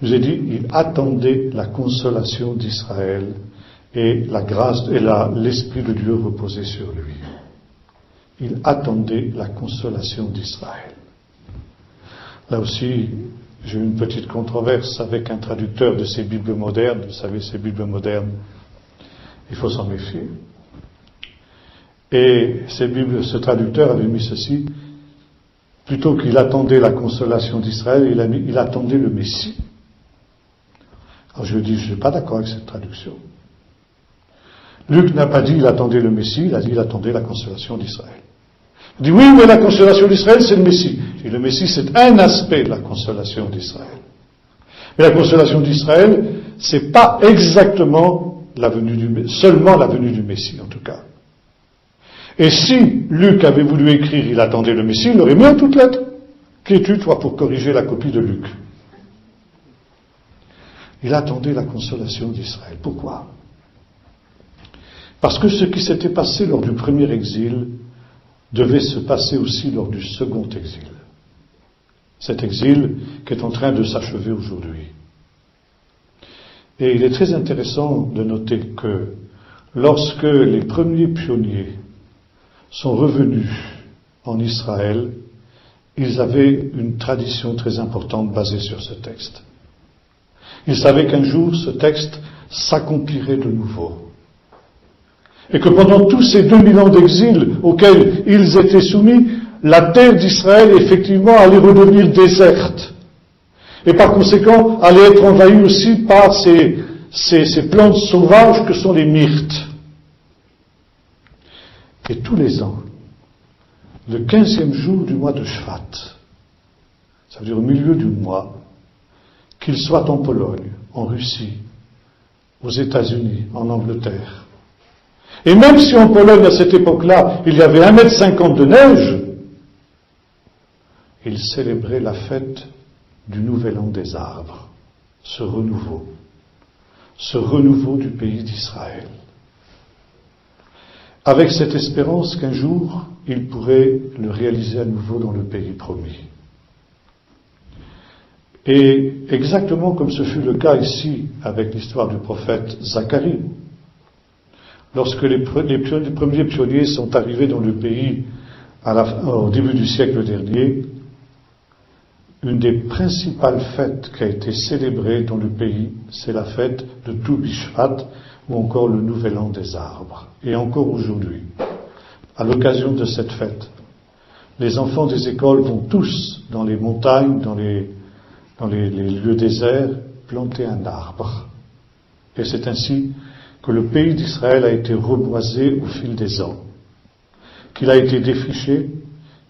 Speaker 1: Il nous a dit, il attendait la consolation d'Israël et la grâce et l'Esprit de Dieu reposait sur lui. Il attendait la consolation d'Israël. Là aussi, j'ai eu une petite controverse avec un traducteur de ces Bibles modernes. Vous savez, ces Bibles modernes, il faut s'en méfier. Et ce traducteur avait mis ceci, plutôt qu'il attendait la consolation d'Israël, il a mis, il attendait le Messie. Alors je lui ai dit, je ne suis pas d'accord avec cette traduction. Luc n'a pas dit il attendait le Messie, il a dit il attendait la consolation d'Israël. Il dit oui, mais la consolation d'Israël, c'est le Messie. Et le Messie, c'est un aspect de la consolation d'Israël. Mais la consolation d'Israël, c'est pas exactement seulement la venue du Messie, en tout cas. Et si Luc avait voulu écrire il attendait le Messie, il l'aurait mis en toutes lettres. Qui es-tu, toi, pour corriger la copie de Luc? Il attendait la consolation d'Israël. Pourquoi? Parce que ce qui s'était passé lors du premier exil devait se passer aussi lors du second exil. Cet exil qui est en train de s'achever aujourd'hui. Et il est très intéressant de noter que lorsque les premiers pionniers sont revenus en Israël, ils avaient une tradition très importante basée sur ce texte. Ils savaient qu'un jour ce texte s'accomplirait de nouveau. Et que pendant tous ces 2000 ans d'exil auxquels ils étaient soumis, la terre d'Israël, effectivement, allait redevenir déserte. Et par conséquent, allait être envahie aussi par ces plantes sauvages que sont les myrtes. Et tous les ans, le 15e jour du mois de Shvat, ça veut dire au milieu du mois, qu'il soit en Pologne, en Russie, aux États-Unis, en Angleterre, et même si en Pologne, à cette époque-là, il y avait 1,50 m de neige, ils célébraient la fête du Nouvel An des arbres, ce renouveau du pays d'Israël, avec cette espérance qu'un jour, ils pourraient le réaliser à nouveau dans le pays promis. Et exactement comme ce fut le cas ici avec l'histoire du prophète Zacharie, lorsque les premiers pionniers sont arrivés dans le pays au début du siècle dernier, une des principales fêtes qui a été célébrée dans le pays, c'est la fête de Tou Bishvat, ou encore le Nouvel An des arbres. Et encore aujourd'hui, à l'occasion de cette fête, les enfants des écoles vont tous dans les montagnes, dans les lieux déserts, planter un arbre. Et c'est ainsi que le pays d'Israël a été reboisé au fil des ans, qu'il a été défriché,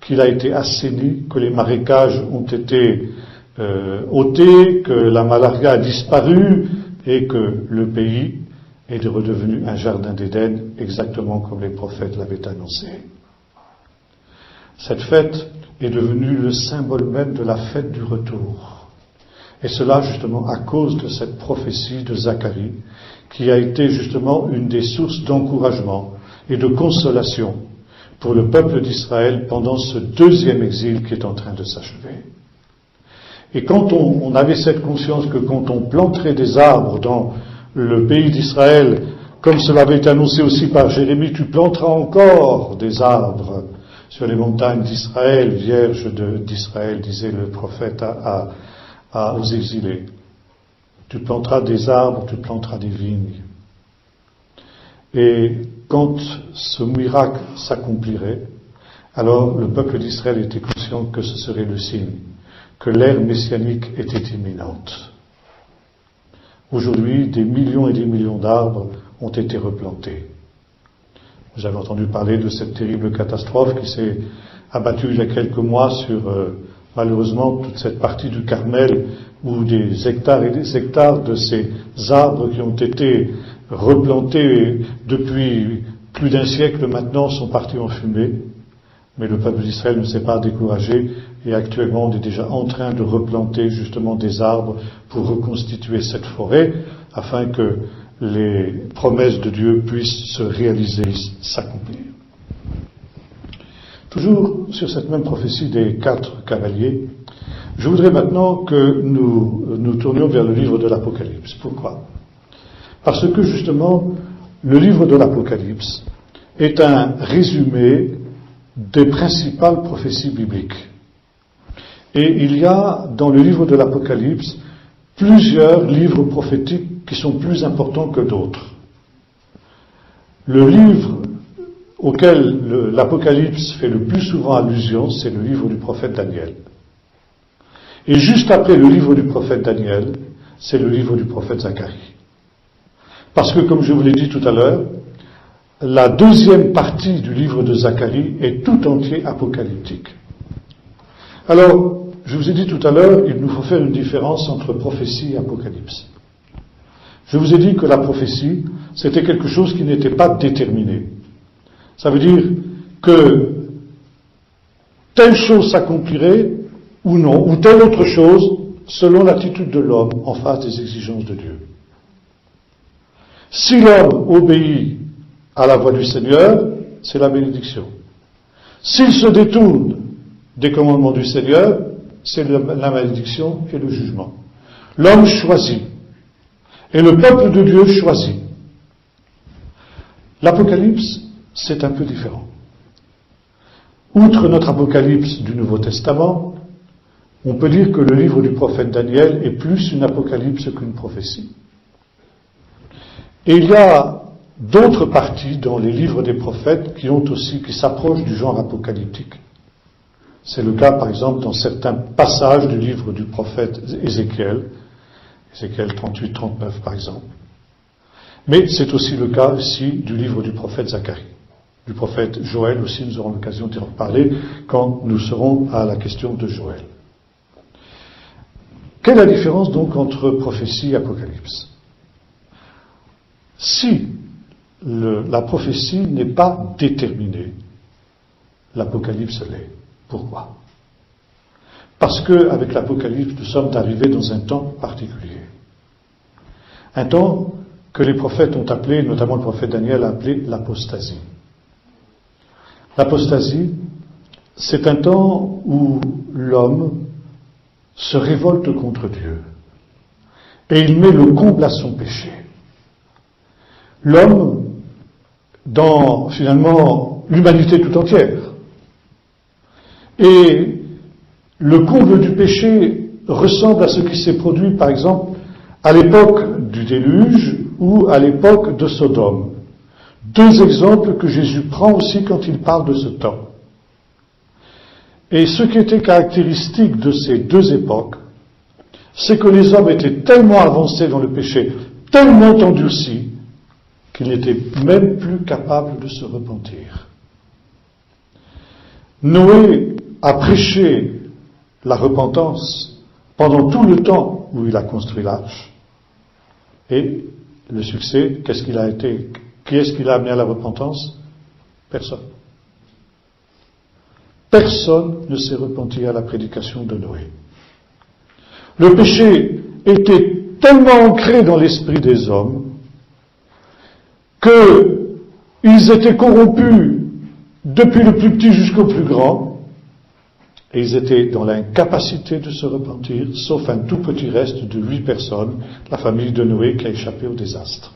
Speaker 1: qu'il a été assaini, que les marécages ont été ôtés, que la malaria a disparu et que le pays est redevenu un jardin d'Éden, exactement comme les prophètes l'avaient annoncé. Cette fête est devenue le symbole même de la fête du retour. Et cela justement à cause de cette prophétie de Zacharie, qui a été justement une des sources d'encouragement et de consolation pour le peuple d'Israël pendant ce deuxième exil qui est en train de s'achever. Et quand on avait cette conscience que quand on planterait des arbres dans le pays d'Israël, comme cela avait été annoncé aussi par Jérémie, tu planteras encore des arbres sur les montagnes d'Israël, vierge d'Israël, disait le prophète aux exilés. Tu planteras des arbres, tu planteras des vignes. Et quand ce miracle s'accomplirait, alors le peuple d'Israël était conscient que ce serait le signe, que l'ère messianique était imminente. Aujourd'hui, des millions et des millions d'arbres ont été replantés. Vous avez entendu parler de cette terrible catastrophe qui s'est abattue il y a quelques mois sur, malheureusement, toute cette partie du Carmel où des hectares et des hectares de ces arbres qui ont été replantés depuis plus d'un siècle maintenant sont partis en fumée. Mais le peuple d'Israël ne s'est pas découragé et actuellement on est déjà en train de replanter justement des arbres pour reconstituer cette forêt afin que les promesses de Dieu puissent se réaliser, s'accomplir. Toujours sur cette même prophétie des 4 cavaliers, je voudrais maintenant que nous tournions vers le livre de l'Apocalypse. Pourquoi? Parce que justement, le livre de l'Apocalypse est un résumé des principales prophéties bibliques. Et il y a dans le livre de l'Apocalypse plusieurs livres prophétiques qui sont plus importants que d'autres. Le livre auquel l'Apocalypse fait le plus souvent allusion, c'est le livre du prophète Daniel. Et juste après le livre du prophète Daniel, c'est le livre du prophète Zacharie. Parce que, comme je vous l'ai dit tout à l'heure, la deuxième partie du livre de Zacharie est tout entier apocalyptique. Alors, je vous ai dit tout à l'heure, il nous faut faire une différence entre prophétie et apocalypse. Je vous ai dit que la prophétie, c'était quelque chose qui n'était pas déterminé. Ça veut dire que telle chose s'accomplirait ou non, ou telle autre chose, selon l'attitude de l'homme en face des exigences de Dieu. Si l'homme obéit à la voix du Seigneur, c'est la bénédiction. S'il se détourne des commandements du Seigneur, c'est la malédiction et le jugement. L'homme choisit. Et le peuple de Dieu choisit. L'Apocalypse, c'est un peu différent. Outre notre Apocalypse du Nouveau Testament, on peut dire que le livre du prophète Daniel est plus une apocalypse qu'une prophétie. Et il y a d'autres parties dans les livres des prophètes qui s'approchent du genre apocalyptique. C'est le cas, par exemple, dans certains passages du livre du prophète Ézéchiel 38-39 par exemple. Mais c'est aussi le cas ici du livre du prophète Zacharie. Du prophète Joël aussi, nous aurons l'occasion d'y reparler quand nous serons à la question de Joël. Quelle est la différence donc entre prophétie et apocalypse? Si la prophétie n'est pas déterminée, l'apocalypse l'est. Pourquoi? Parce qu'avec l'Apocalypse, nous sommes arrivés dans un temps particulier. Un temps que les prophètes ont appelé, notamment le prophète Daniel a appelé l'apostasie. L'apostasie, c'est un temps où l'homme se révolte contre Dieu et il met le comble à son péché. L'homme, dans finalement l'humanité tout entière, et le comble du péché ressemble à ce qui s'est produit, par exemple, à l'époque du déluge ou à l'époque de Sodome. Deux exemples que Jésus prend aussi quand il parle de ce temps. Et ce qui était caractéristique de ces deux époques, c'est que les hommes étaient tellement avancés dans le péché, tellement endurcis, qu'ils n'étaient même plus capables de se repentir. Noé a prêché la repentance pendant tout le temps où il a construit l'arche. Et le succès, qu'est-ce qu'il a été? Qui est-ce qu'il a amené à la repentance? Personne. Personne ne s'est repenti à la prédication de Noé. Le péché était tellement ancré dans l'esprit des hommes qu'ils étaient corrompus depuis le plus petit jusqu'au plus grand, et ils étaient dans l'incapacité de se repentir, sauf un tout petit reste de 8 personnes, la famille de Noé qui a échappé au désastre.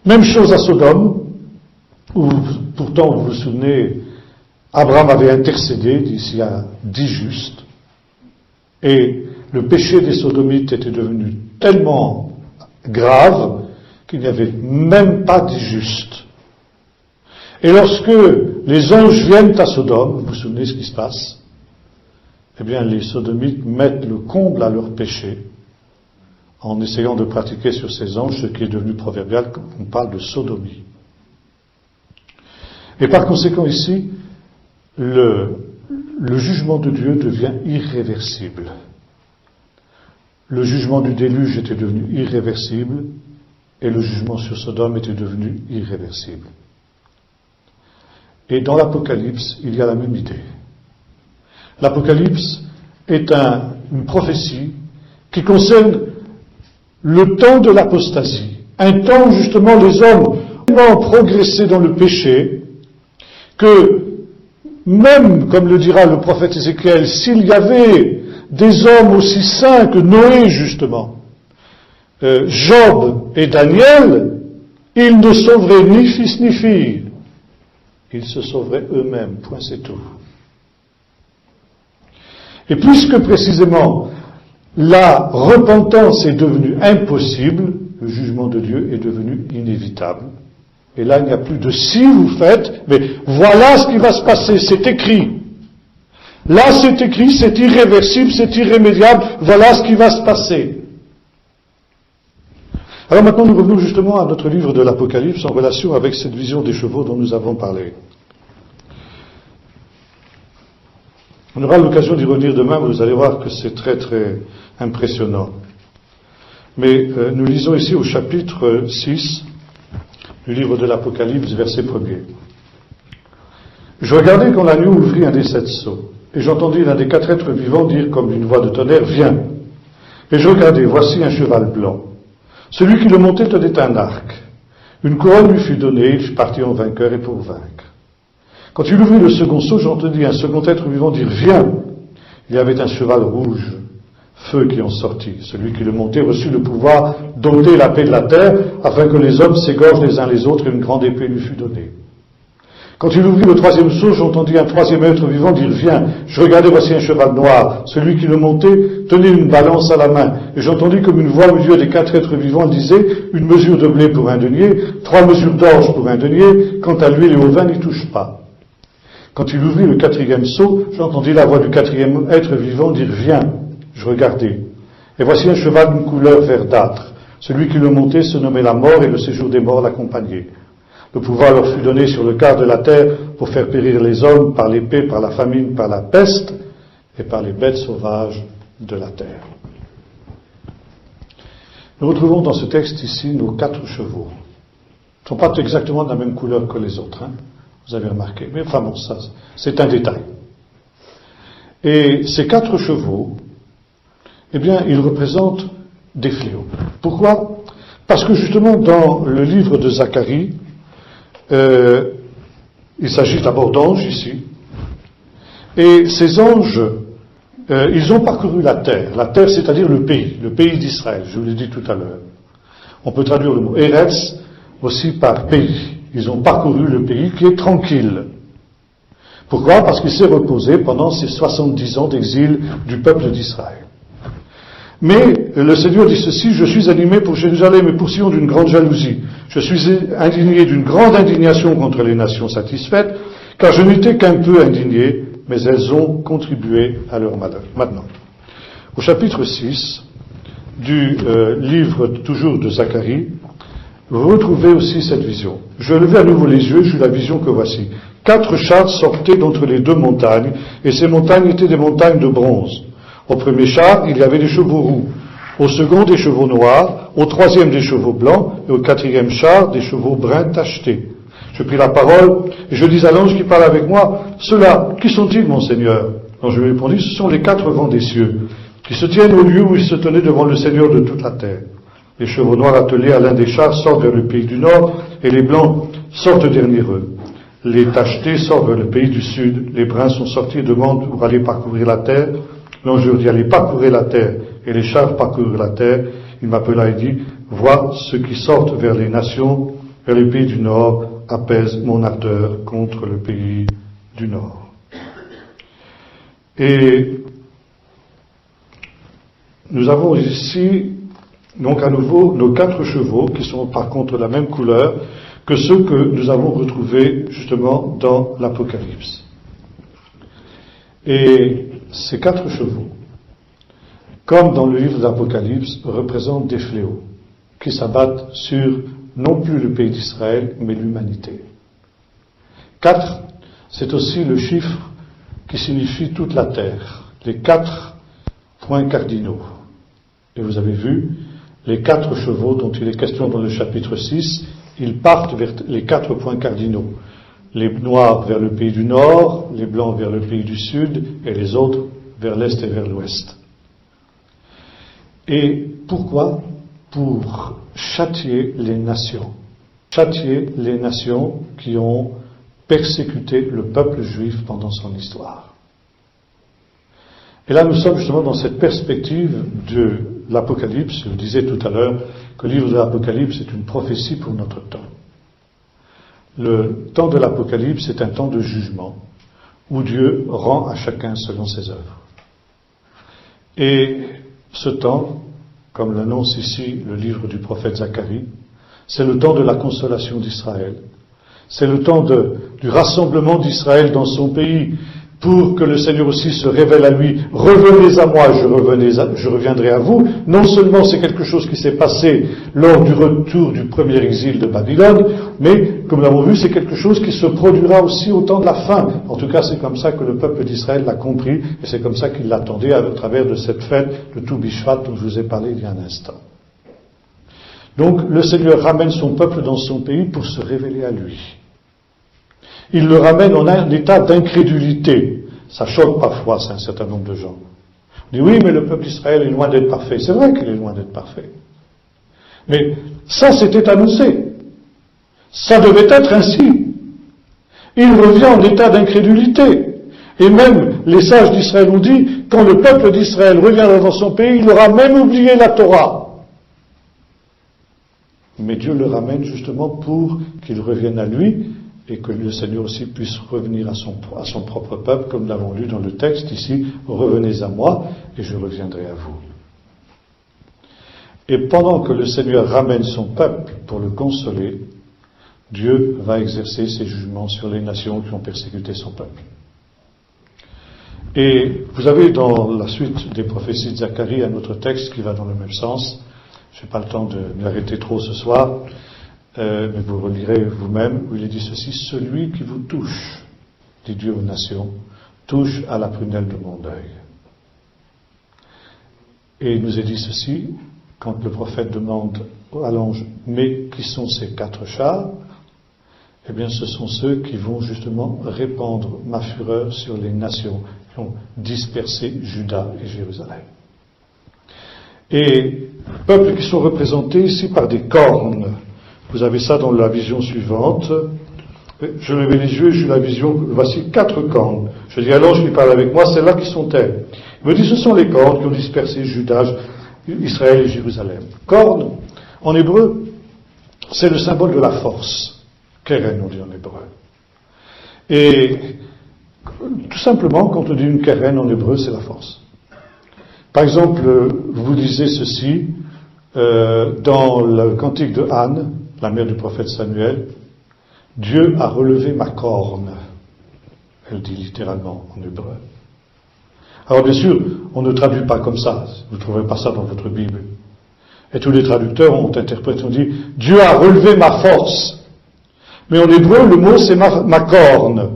Speaker 1: Même chose à Sodome, où pourtant, vous vous souvenez, Abraham avait intercédé d'ici à 10 justes, et le péché des Sodomites était devenu tellement grave qu'il n'y avait même pas de justes. Et lorsque les anges viennent à Sodome, vous vous souvenez ce qui se passe? Eh bien, les Sodomites mettent le comble à leur péché en essayant de pratiquer sur ces anges ce qui est devenu proverbial, on parle de sodomie. Et par conséquent ici, le jugement de Dieu devient irréversible. Le jugement du déluge était devenu irréversible et le jugement sur Sodome était devenu irréversible. Et dans l'Apocalypse, il y a la même idée. L'Apocalypse est une prophétie qui concerne le temps de l'apostasie, un temps où justement les hommes ont tellement progressé dans le péché que même, comme le dira le prophète Ézéchiel, s'il y avait des hommes aussi saints que Noé justement, Job et Daniel, ils ne sauveraient ni fils ni fille. Ils se sauveraient eux-mêmes, point c'est tout. Et puisque précisément la repentance est devenue impossible, le jugement de Dieu est devenu inévitable. Et là, il n'y a plus de si vous faites, mais voilà ce qui va se passer, c'est écrit. Là, c'est écrit, c'est irréversible, c'est irrémédiable, voilà ce qui va se passer. Alors maintenant, nous revenons justement à notre livre de l'Apocalypse en relation avec cette vision des chevaux dont nous avons parlé. On aura l'occasion d'y revenir demain, vous allez voir que c'est très très impressionnant. Mais nous lisons ici au chapitre 6 du livre de l'Apocalypse, verset 1er. Je regardais quand l'agneau ouvrit un des 7 sceaux, et j'entendis l'un des 4 êtres vivants dire comme une voix de tonnerre, viens. Et je regardai, voici un cheval blanc. Celui qui le montait tenait un arc. Une couronne lui fut donnée, il partit en vainqueur et pour vaincre. Quand il ouvrit le second sceau, j'entendis un second être vivant dire, viens. Il y avait un cheval rouge, feu qui en sortit. Celui qui le montait reçut le pouvoir d'ôter la paix de la terre, afin que les hommes s'égorgent les uns les autres, et une grande épée lui fut donnée. Quand il ouvrit le troisième sceau, j'entendis un troisième être vivant dire, viens. Je regardai, voici un cheval noir. Celui qui le montait tenait une balance à la main. Et j'entendis comme une voix au milieu des 4 êtres vivants disait, une mesure de blé pour un denier, 3 mesures d'orge pour un denier, quant à l'huile et au vin n'y touche pas. Quand il ouvrit le 4e sceau, j'entendis la voix du 4e être vivant dire, viens. Je regardai. Et voici un cheval d'une couleur verdâtre. Celui qui le montait se nommait la mort, et le séjour des morts l'accompagnait. Le pouvoir leur fut donné sur le quart de la terre pour faire périr les hommes par l'épée, par la famine, par la peste et par les bêtes sauvages de la terre. Nous retrouvons dans ce texte ici nos 4 chevaux. Ils ne sont pas exactement de la même couleur que les autres, vous avez remarqué. Mais enfin bon, ça, c'est un détail. Et ces 4 chevaux, eh bien, ils représentent des fléaux. Pourquoi ? Parce que justement, dans le livre de Zacharie, il s'agit d'abord d'anges ici, et ces anges, ils ont parcouru la terre, c'est-à-dire le pays d'Israël, je vous l'ai dit tout à l'heure. On peut traduire le mot Eretz aussi par pays. Ils ont parcouru le pays qui est tranquille. Pourquoi ? Parce qu'il s'est reposé pendant ces 70 ans d'exil du peuple d'Israël. Mais le Seigneur dit ceci, je suis animé pour Jérusalem et pour Sion d'une grande jalousie. Je suis indigné d'une grande indignation contre les nations satisfaites, car je n'étais qu'un peu indigné, mais elles ont contribué à leur malheur. Maintenant, au chapitre 6 du livre toujours de Zacharie, vous retrouvez aussi cette vision. Je levai à nouveau les yeux, j'eus la vision que voici. 4 chars sortaient d'entre les 2 montagnes, et ces montagnes étaient des montagnes de bronze. Au premier char, il y avait des chevaux roux. Au second, des chevaux noirs. Au troisième, des chevaux blancs. Et au 4e char, des chevaux bruns tachetés. Je pris la parole et je dis à l'ange qui parle avec moi, ceux-là, qui sont-ils, mon Seigneur ? L'ange lui répondit, ce sont les 4 vents des cieux, qui se tiennent au lieu où ils se tenaient devant le Seigneur de toute la terre. Les chevaux noirs attelés à l'un des chars sortent vers le pays du nord, et les blancs sortent derrière eux. Les tachetés sortent vers le pays du sud. Les bruns sont sortis et demandent pour aller parcourir la terre. L'ange leur dit, allez parcourir la terre, et les chars parcoururent la terre. Il m'appela et dit, vois, ceux qui sortent vers les nations, vers les pays du nord, apaisent mon ardeur contre le pays du nord. Et nous avons ici, donc à nouveau, nos 4 chevaux, qui sont par contre de la même couleur que ceux que nous avons retrouvés justement dans l'Apocalypse. Et ces 4 chevaux, comme dans le livre de l'Apocalypse, représentent des fléaux qui s'abattent sur non plus le pays d'Israël, mais l'humanité. 4, c'est aussi le chiffre qui signifie toute la terre, les 4 points cardinaux. Et vous avez vu, les 4 chevaux dont il est question dans le chapitre 6, ils partent vers les 4 points cardinaux. Les noirs vers le pays du nord, les blancs vers le pays du sud, et les autres vers l'est et vers l'ouest. Et pourquoi ? pour châtier les nations. Châtier les nations qui ont persécuté le peuple juif pendant son histoire. Et là, nous sommes justement dans cette perspective de l'Apocalypse. Je disais tout à l'heure que le livre de l'Apocalypse est une prophétie pour notre temps. Le temps de l'Apocalypse est un temps de jugement, où Dieu rend à chacun selon ses œuvres. Et ce temps, comme l'annonce ici le livre du prophète Zacharie, c'est le temps de la consolation d'Israël. C'est le temps du rassemblement d'Israël dans son pays, pour que le Seigneur aussi se révèle à lui. Revenez à moi, je reviendrai à vous. Non seulement c'est quelque chose qui s'est passé lors du retour du premier exil de Babylone, mais, comme nous l'avons vu, c'est quelque chose qui se produira aussi au temps de la fin. En tout cas, c'est comme ça que le peuple d'Israël l'a compris, et c'est comme ça qu'il l'attendait à travers de cette fête de Tou Bishvat dont je vous ai parlé il y a un instant. Donc, le Seigneur ramène son peuple dans son pays pour se révéler à lui. Il le ramène en un état d'incrédulité. Ça choque parfois, c'est un certain nombre de gens. On dit oui, mais le peuple d'Israël est loin d'être parfait. C'est vrai qu'il est loin d'être parfait. Mais ça, c'était annoncé. Ça devait être ainsi. Il revient en état d'incrédulité. Et même les sages d'Israël ont dit, quand le peuple d'Israël reviendra dans son pays, il aura même oublié la Torah. Mais Dieu le ramène justement pour qu'il revienne à lui, et que le Seigneur aussi puisse revenir à son propre peuple, comme nous l'avons lu dans le texte ici, revenez à moi, et je reviendrai à vous. Et pendant que le Seigneur ramène son peuple pour le consoler, Dieu va exercer ses jugements sur les nations qui ont persécuté son peuple. Et vous avez dans la suite des prophéties de Zacharie un autre texte qui va dans le même sens. Je n'ai pas le temps de m'y arrêter trop ce soir. Mais vous relirez vous-même, où il est dit ceci, celui qui vous touche, dit Dieu aux nations, touche à la prunelle de mon œil. Et il nous est dit ceci, quand le prophète demande à l'ange, mais qui sont ces 4 chars? Eh bien, ce sont ceux qui vont justement répandre ma fureur sur les nations qui ont dispersé Juda et Jérusalem. Et peuples qui sont représentés ici par des cornes. Vous avez ça dans la vision suivante. Je levais les yeux et j'ai eu la vision, voici 4 cornes. Je dis à l'ange qui parle avec moi, celles-là qui sont-elles? Il me dit, ce sont les cornes qui ont dispersé Juda, Israël et Jérusalem. Cornes, en hébreu, c'est le symbole de la force. Keren, on dit en hébreu. Et tout simplement, quand on dit une keren en hébreu, c'est la force. Par exemple, vous lisez ceci dans le cantique de Anne, la mère du prophète Samuel, Dieu a relevé ma corne. Elle dit littéralement en hébreu. Alors bien sûr, on ne traduit pas comme ça. Vous ne trouverez pas ça dans votre Bible. Et tous les traducteurs ont interprété, ont dit Dieu a relevé ma force. Mais en hébreu, le mot c'est ma corne.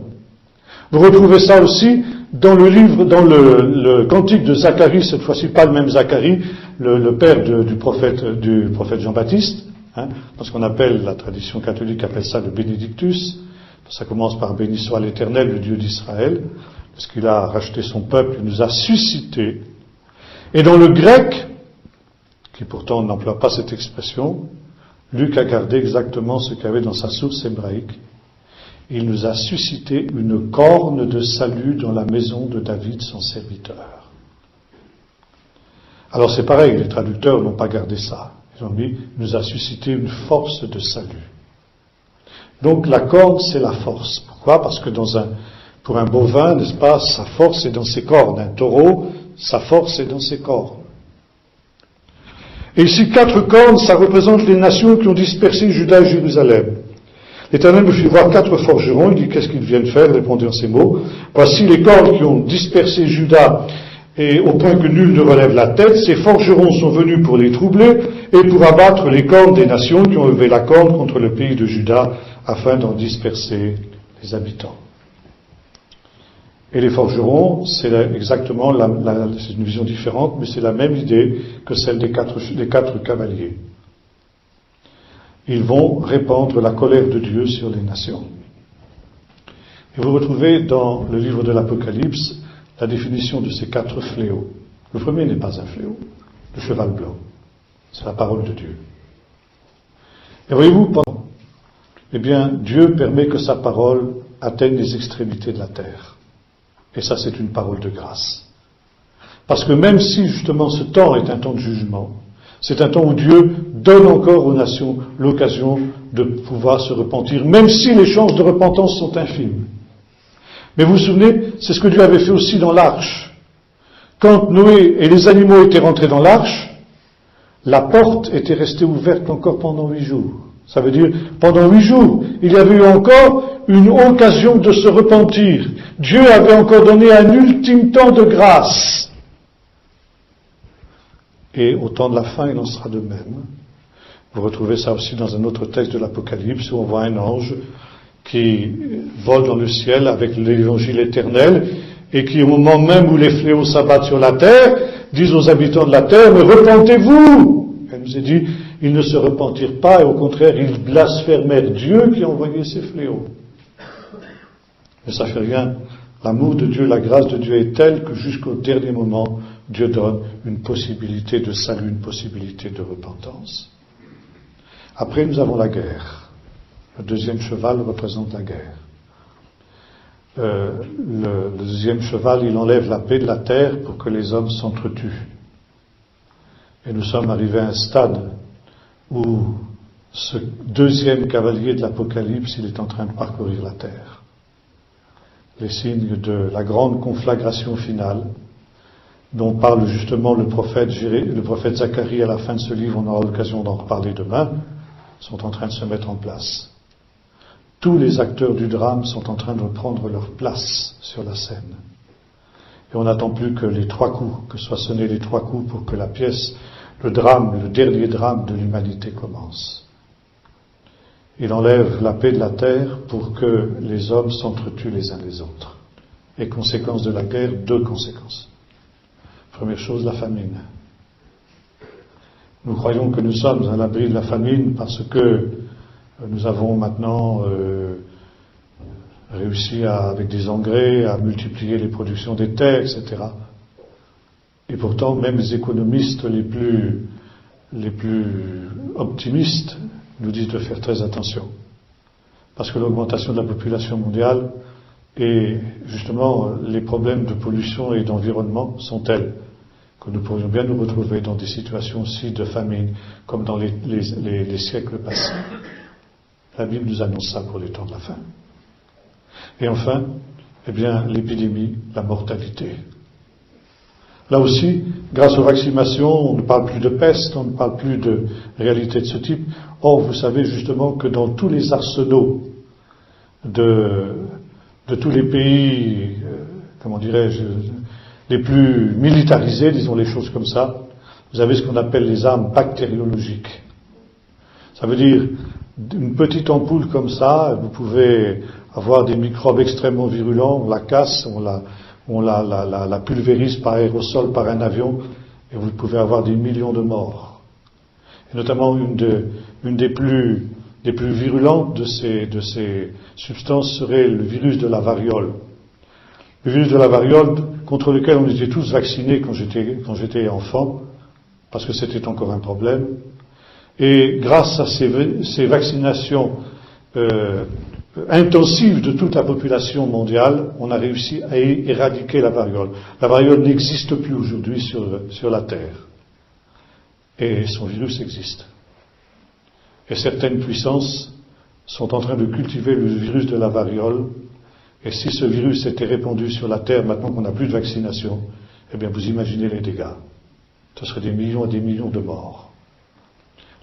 Speaker 1: Vous retrouvez ça aussi dans le livre, dans le cantique de Zacharie, cette fois-ci pas le même Zacharie, le père du prophète Jean-Baptiste. Parce qu'on appelle, la tradition catholique appelle ça le Bénédictus. Ça commence par béni soit l'Éternel, le Dieu d'Israël, parce qu'il a racheté son peuple, il nous a suscités. Et dans le grec, qui pourtant n'emploie pas cette expression, Luc a gardé exactement ce qu'il y avait dans sa source hébraïque. Il nous a suscité une corne de salut dans la maison de David, son serviteur. Alors c'est pareil, les traducteurs n'ont pas gardé ça. Ils ont dit, nous a suscité une force de salut. Donc la corne, c'est la force. Pourquoi? Parce que pour un bovin, n'est-ce pas, sa force est dans ses cornes. Un taureau, sa force est dans ses cornes. Et ici, 4 cornes, ça représente les nations qui ont dispersé Juda et Jérusalem. L'Éternel me fit voir 4 forgerons. Il dit, qu'est-ce qu'ils viennent faire? Répondez en ces mots. Voici les cornes qui ont dispersé Juda, et au point que nul ne relève la tête. Ces forgerons sont venus pour les troubler et pour abattre les cornes des nations qui ont levé la corne contre le pays de Juda afin d'en disperser les habitants. Et les forgerons, c'est exactement c'est une vision différente, mais c'est la même idée que celle des quatre cavaliers. Ils vont répandre la colère de Dieu sur les nations. Et vous retrouvez dans le livre de l'Apocalypse la définition de ces 4 fléaux. Le premier n'est pas un fléau, le cheval blanc. C'est la parole de Dieu. Et voyez-vous, eh bien, Dieu permet que sa parole atteigne les extrémités de la terre. Et ça, c'est une parole de grâce. Parce que même si, justement, ce temps est un temps de jugement, c'est un temps où Dieu donne encore aux nations l'occasion de pouvoir se repentir, même si les chances de repentance sont infimes. Mais vous vous souvenez, c'est ce que Dieu avait fait aussi dans l'arche. Quand Noé et les animaux étaient rentrés dans l'arche, la porte était restée ouverte encore pendant 8 jours. Ça veut dire, pendant 8 jours, il y avait eu encore une occasion de se repentir. Dieu avait encore donné un ultime temps de grâce. Et au temps de la fin, il en sera de même. Vous retrouvez ça aussi dans un autre texte de l'Apocalypse, où on voit un ange qui vole dans le ciel avec l'évangile éternel, et qui, au moment même où les fléaux s'abattent sur la terre, disent aux habitants de la terre, mais repentez-vous! Elle nous est dit, ils ne se repentirent pas, et au contraire, ils blasphémèrent Dieu qui a envoyé ces fléaux. Mais ça fait rien. L'amour de Dieu, la grâce de Dieu est telle que jusqu'au dernier moment, Dieu donne une possibilité de salut, une possibilité de repentance. Après, nous avons la guerre. Le deuxième cheval représente la guerre. Le deuxième cheval, il enlève la paix de la terre pour que les hommes s'entretuent. Et nous sommes arrivés à un stade où ce deuxième cavalier de l'Apocalypse, il est en train de parcourir la terre. Les signes de la grande conflagration finale, dont parle justement le prophète Zacharie à la fin de ce livre, on aura l'occasion d'en reparler demain, sont en train de se mettre en place. Tous les acteurs du drame sont en train de prendre leur place sur la scène. Et on n'attend plus que les 3 coups, que soient sonnés les 3 coups pour que la pièce, le drame, le dernier drame de l'humanité commence. Il enlève la paix de la terre pour que les hommes s'entretuent les uns les autres. Et conséquence de la guerre, 2 conséquences. Première chose, la famine. Nous croyons que nous sommes à l'abri de la famine parce que nous avons maintenant réussi avec des engrais à multiplier les productions des terres, etc. Et pourtant, même les économistes les plus optimistes nous disent de faire très attention. Parce que l'augmentation de la population mondiale et justement les problèmes de pollution et d'environnement sont tels que nous pourrions bien nous retrouver dans des situations aussi de famine comme dans les siècles passés. La Bible nous annonce ça pour les temps de la fin. Et enfin, eh bien, l'épidémie, la mortalité. Là aussi, grâce aux vaccinations, on ne parle plus de peste, on ne parle plus de réalité de ce type. Or, vous savez justement que dans tous les arsenaux de tous les pays, comment dirais-je, les plus militarisés, disons les choses comme ça, vous avez ce qu'on appelle les armes bactériologiques. Ça veut dire, une petite ampoule comme ça, vous pouvez avoir des microbes extrêmement virulents, on la casse, on la pulvérise par aérosol, par un avion, et vous pouvez avoir des millions de morts. Et notamment une des plus virulentes de ces substances serait le virus de la variole. Le virus de la variole, contre lequel on était tous vaccinés quand j'étais enfant, parce que c'était encore un problème. Et grâce à ces vaccinations intensives de toute la population mondiale, on a réussi à éradiquer la variole. La variole n'existe plus aujourd'hui sur la Terre. Et son virus existe. Et certaines puissances sont en train de cultiver le virus de la variole. Et si ce virus était répandu sur la Terre, maintenant qu'on n'a plus de vaccination, eh bien vous imaginez les dégâts. Ce serait des millions et des millions de morts.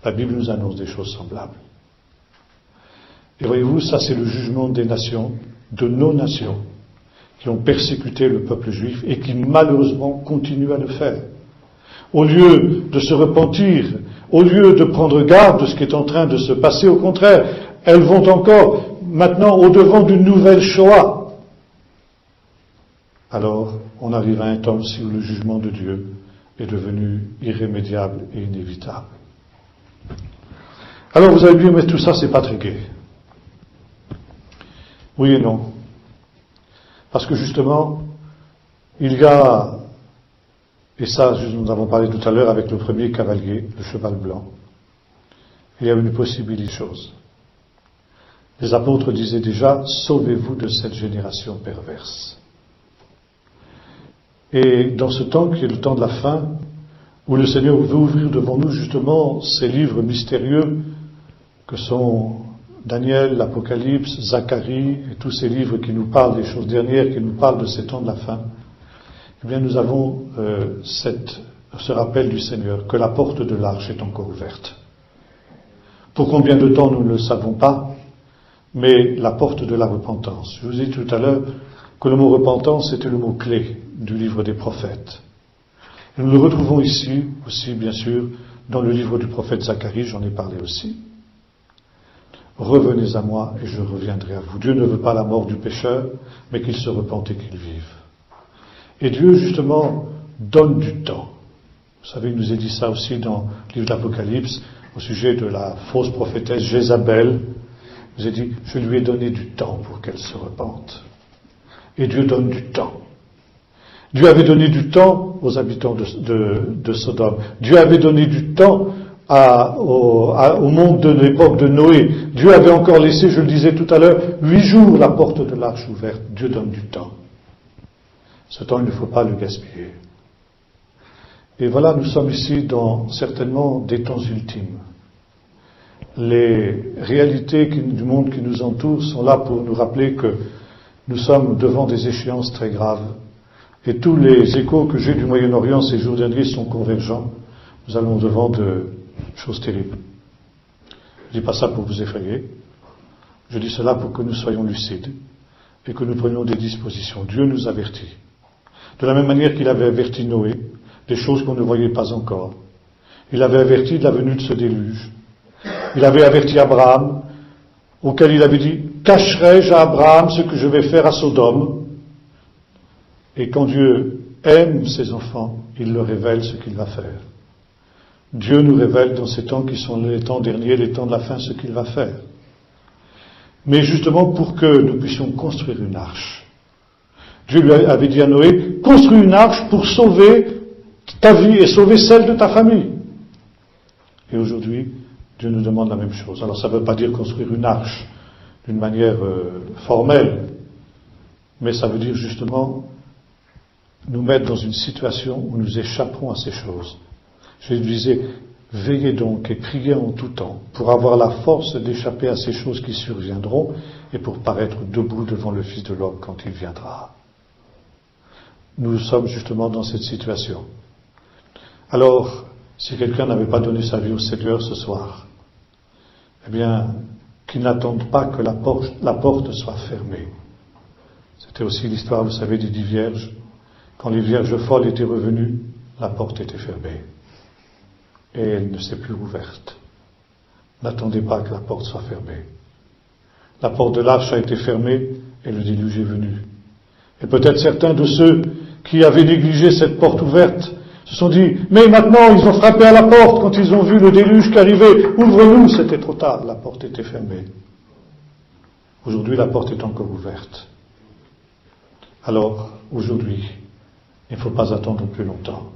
Speaker 1: La Bible nous annonce des choses semblables. Et voyez-vous, ça c'est le jugement des nations, de nos nations, qui ont persécuté le peuple juif et qui malheureusement continuent à le faire. Au lieu de se repentir, au lieu de prendre garde de ce qui est en train de se passer, au contraire, elles vont encore maintenant au-devant d'une nouvelle Shoah. Alors, on arrive à un temps aussi où le jugement de Dieu est devenu irrémédiable et inévitable. Alors vous allez dire, mais tout ça c'est pas très gai. Oui et non. Parce que justement, il y a Et ça, nous en avons parlé tout à l'heure avec le premier cavalier, le cheval blanc. Il y a une possibilité de chose. Les apôtres disaient déjà, sauvez-vous de cette génération perverse. Et dans ce temps qui est le temps de la fin, où le Seigneur veut ouvrir devant nous justement ces livres mystérieux que sont Daniel, l'Apocalypse, Zacharie et tous ces livres qui nous parlent des choses dernières, qui nous parlent de ces temps de la fin, eh bien nous avons ce rappel du Seigneur que la porte de l'arche est encore ouverte. Pour combien de temps nous ne le savons pas, mais la porte de la repentance. Je vous ai dit tout à l'heure que le mot repentance était le mot clé du livre des prophètes. Et nous le retrouvons ici aussi, bien sûr, dans le livre du prophète Zacharie, j'en ai parlé aussi. Revenez à moi et je reviendrai à vous. Dieu ne veut pas la mort du pécheur, mais qu'il se repente et qu'il vive. Et Dieu, justement, donne du temps. Vous savez, il nous a dit ça aussi dans le livre de l'Apocalypse, au sujet de la fausse prophétesse Jézabel. Il nous a dit, je lui ai donné du temps pour qu'elle se repente. Et Dieu donne du temps. Dieu avait donné du temps aux habitants de Sodome. Dieu avait donné du temps au monde de l'époque de Noé. Dieu avait encore laissé, je le disais tout à l'heure, 8 jours la porte de l'arche ouverte. Dieu donne du temps. Ce temps, il ne faut pas le gaspiller. Et voilà, nous sommes ici dans certainement des temps ultimes. Les réalités du monde qui nous entoure sont là pour nous rappeler que nous sommes devant des échéances très graves. Et tous les échos que j'ai du Moyen-Orient ces jours derniers sont convergents. Nous allons devant de choses terribles. Je ne dis pas ça pour vous effrayer. Je dis cela pour que nous soyons lucides et que nous prenions des dispositions. Dieu nous avertit. De la même manière qu'il avait averti Noé, des choses qu'on ne voyait pas encore. Il avait averti de la venue de ce déluge. Il avait averti Abraham, auquel il avait dit, cacherai-je à Abraham ce que je vais faire à Sodome? Et quand Dieu aime ses enfants, il leur révèle ce qu'il va faire. Dieu nous révèle dans ces temps qui sont les temps derniers, les temps de la fin, ce qu'il va faire. Mais justement pour que nous puissions construire une arche. Dieu lui avait dit à Noé, construis une arche pour sauver ta vie et sauver celle de ta famille. Et aujourd'hui, Dieu nous demande la même chose. Alors ça ne veut pas dire construire une arche d'une manière formelle, mais ça veut dire justement nous mettre dans une situation où nous échapperons à ces choses. Je disais, veillez donc et priez en tout temps pour avoir la force d'échapper à ces choses qui surviendront et pour paraître debout devant le Fils de l'homme quand il viendra. Nous sommes justement dans cette situation. Alors, si quelqu'un n'avait pas donné sa vie au Seigneur ce soir, eh bien, qu'il n'attende pas que la porte soit fermée. C'était aussi l'histoire, vous savez, des 10 vierges. Quand les vierges folles étaient revenues, la porte était fermée. Et elle ne s'est plus ouverte. N'attendez pas que la porte soit fermée. La porte de l'arche a été fermée et le déluge est venu. Et peut-être certains de ceux qui avaient négligé cette porte ouverte se sont dit, mais maintenant ils ont frappé à la porte quand ils ont vu le déluge qui arrivait, ouvre-nous, c'était trop tard, la porte était fermée. Aujourd'hui la porte est encore ouverte. Alors, aujourd'hui, il ne faut pas attendre plus longtemps.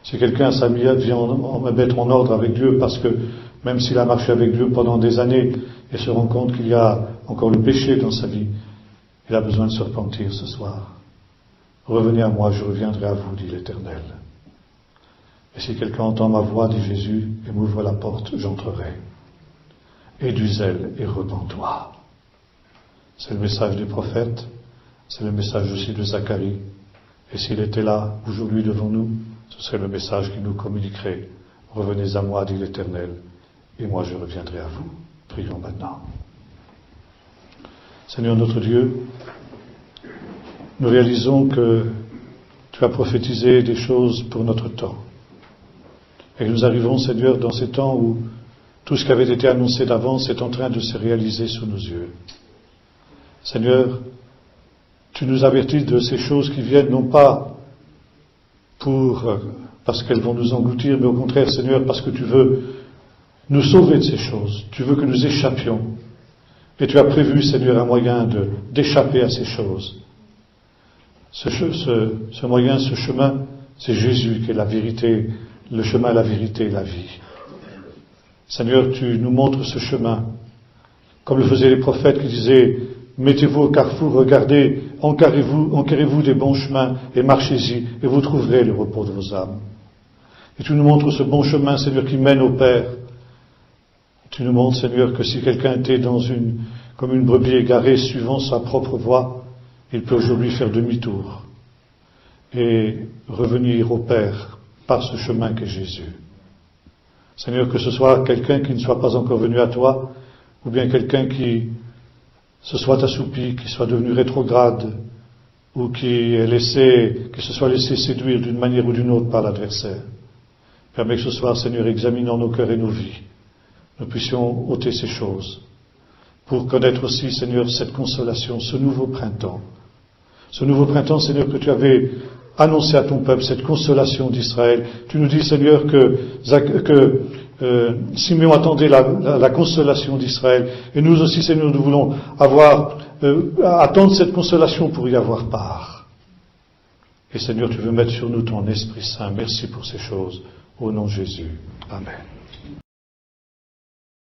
Speaker 1: Si quelqu'un vient mettre en ordre avec Dieu parce que même s'il a marché avec Dieu pendant des années et se rend compte qu'il y a encore le péché dans sa vie, il a besoin de se repentir ce soir. Revenez à moi, je reviendrai à vous, dit l'Éternel. Et si quelqu'un entend ma voix, dit Jésus, et m'ouvre la porte, j'entrerai. Aie du zèle et repens-toi. C'est le message des prophètes, c'est le message aussi de Zacharie. Et s'il était là, aujourd'hui devant nous, ce serait le message qu'il nous communiquerait. Revenez à moi, dit l'Éternel, et moi je reviendrai à vous. Prions maintenant. Seigneur notre Dieu, nous réalisons que tu as prophétisé des choses pour notre temps. Et que nous arrivons, Seigneur, dans ces temps où tout ce qui avait été annoncé d'avance est en train de se réaliser sous nos yeux. Seigneur, tu nous avertis de ces choses qui viennent non pas parce qu'elles vont nous engloutir, mais au contraire, Seigneur, parce que tu veux nous sauver de ces choses. Tu veux que nous échappions. Et tu as prévu, Seigneur, un moyen d'échapper à ces choses. Ce moyen, ce chemin, C'est Jésus qui est la vérité, le chemin, la vérité et la vie. Seigneur, tu nous montres ce chemin, comme le faisaient les prophètes qui disaient, mettez-vous au carrefour, regardez, enquérez-vous des bons chemins et marchez-y, et vous trouverez le repos de vos âmes. Et tu nous montres ce bon chemin, Seigneur, qui mène au Père. Tu nous montres, Seigneur, que si quelqu'un était comme une brebis égarée, suivant sa propre voie, il peut aujourd'hui faire demi-tour et revenir au Père par ce chemin qu'est Jésus. Seigneur, que ce soit quelqu'un qui ne soit pas encore venu à toi, ou bien quelqu'un qui se soit assoupi, qui soit devenu rétrograde, ou qui se soit laissé séduire d'une manière ou d'une autre par l'adversaire. Permets que ce soir, Seigneur, examinant nos cœurs et nos vies, nous puissions ôter ces choses, pour connaître aussi, Seigneur, cette consolation, ce nouveau printemps. Ce nouveau printemps, Seigneur, que tu avais annoncé à ton peuple, cette consolation d'Israël. Tu nous dis, Seigneur, que Simeon attendait la consolation d'Israël. Et nous aussi, Seigneur, nous voulons attendre cette consolation pour y avoir part. Et Seigneur, tu veux mettre sur nous ton Esprit Saint. Merci pour ces choses. Au nom de Jésus. Amen.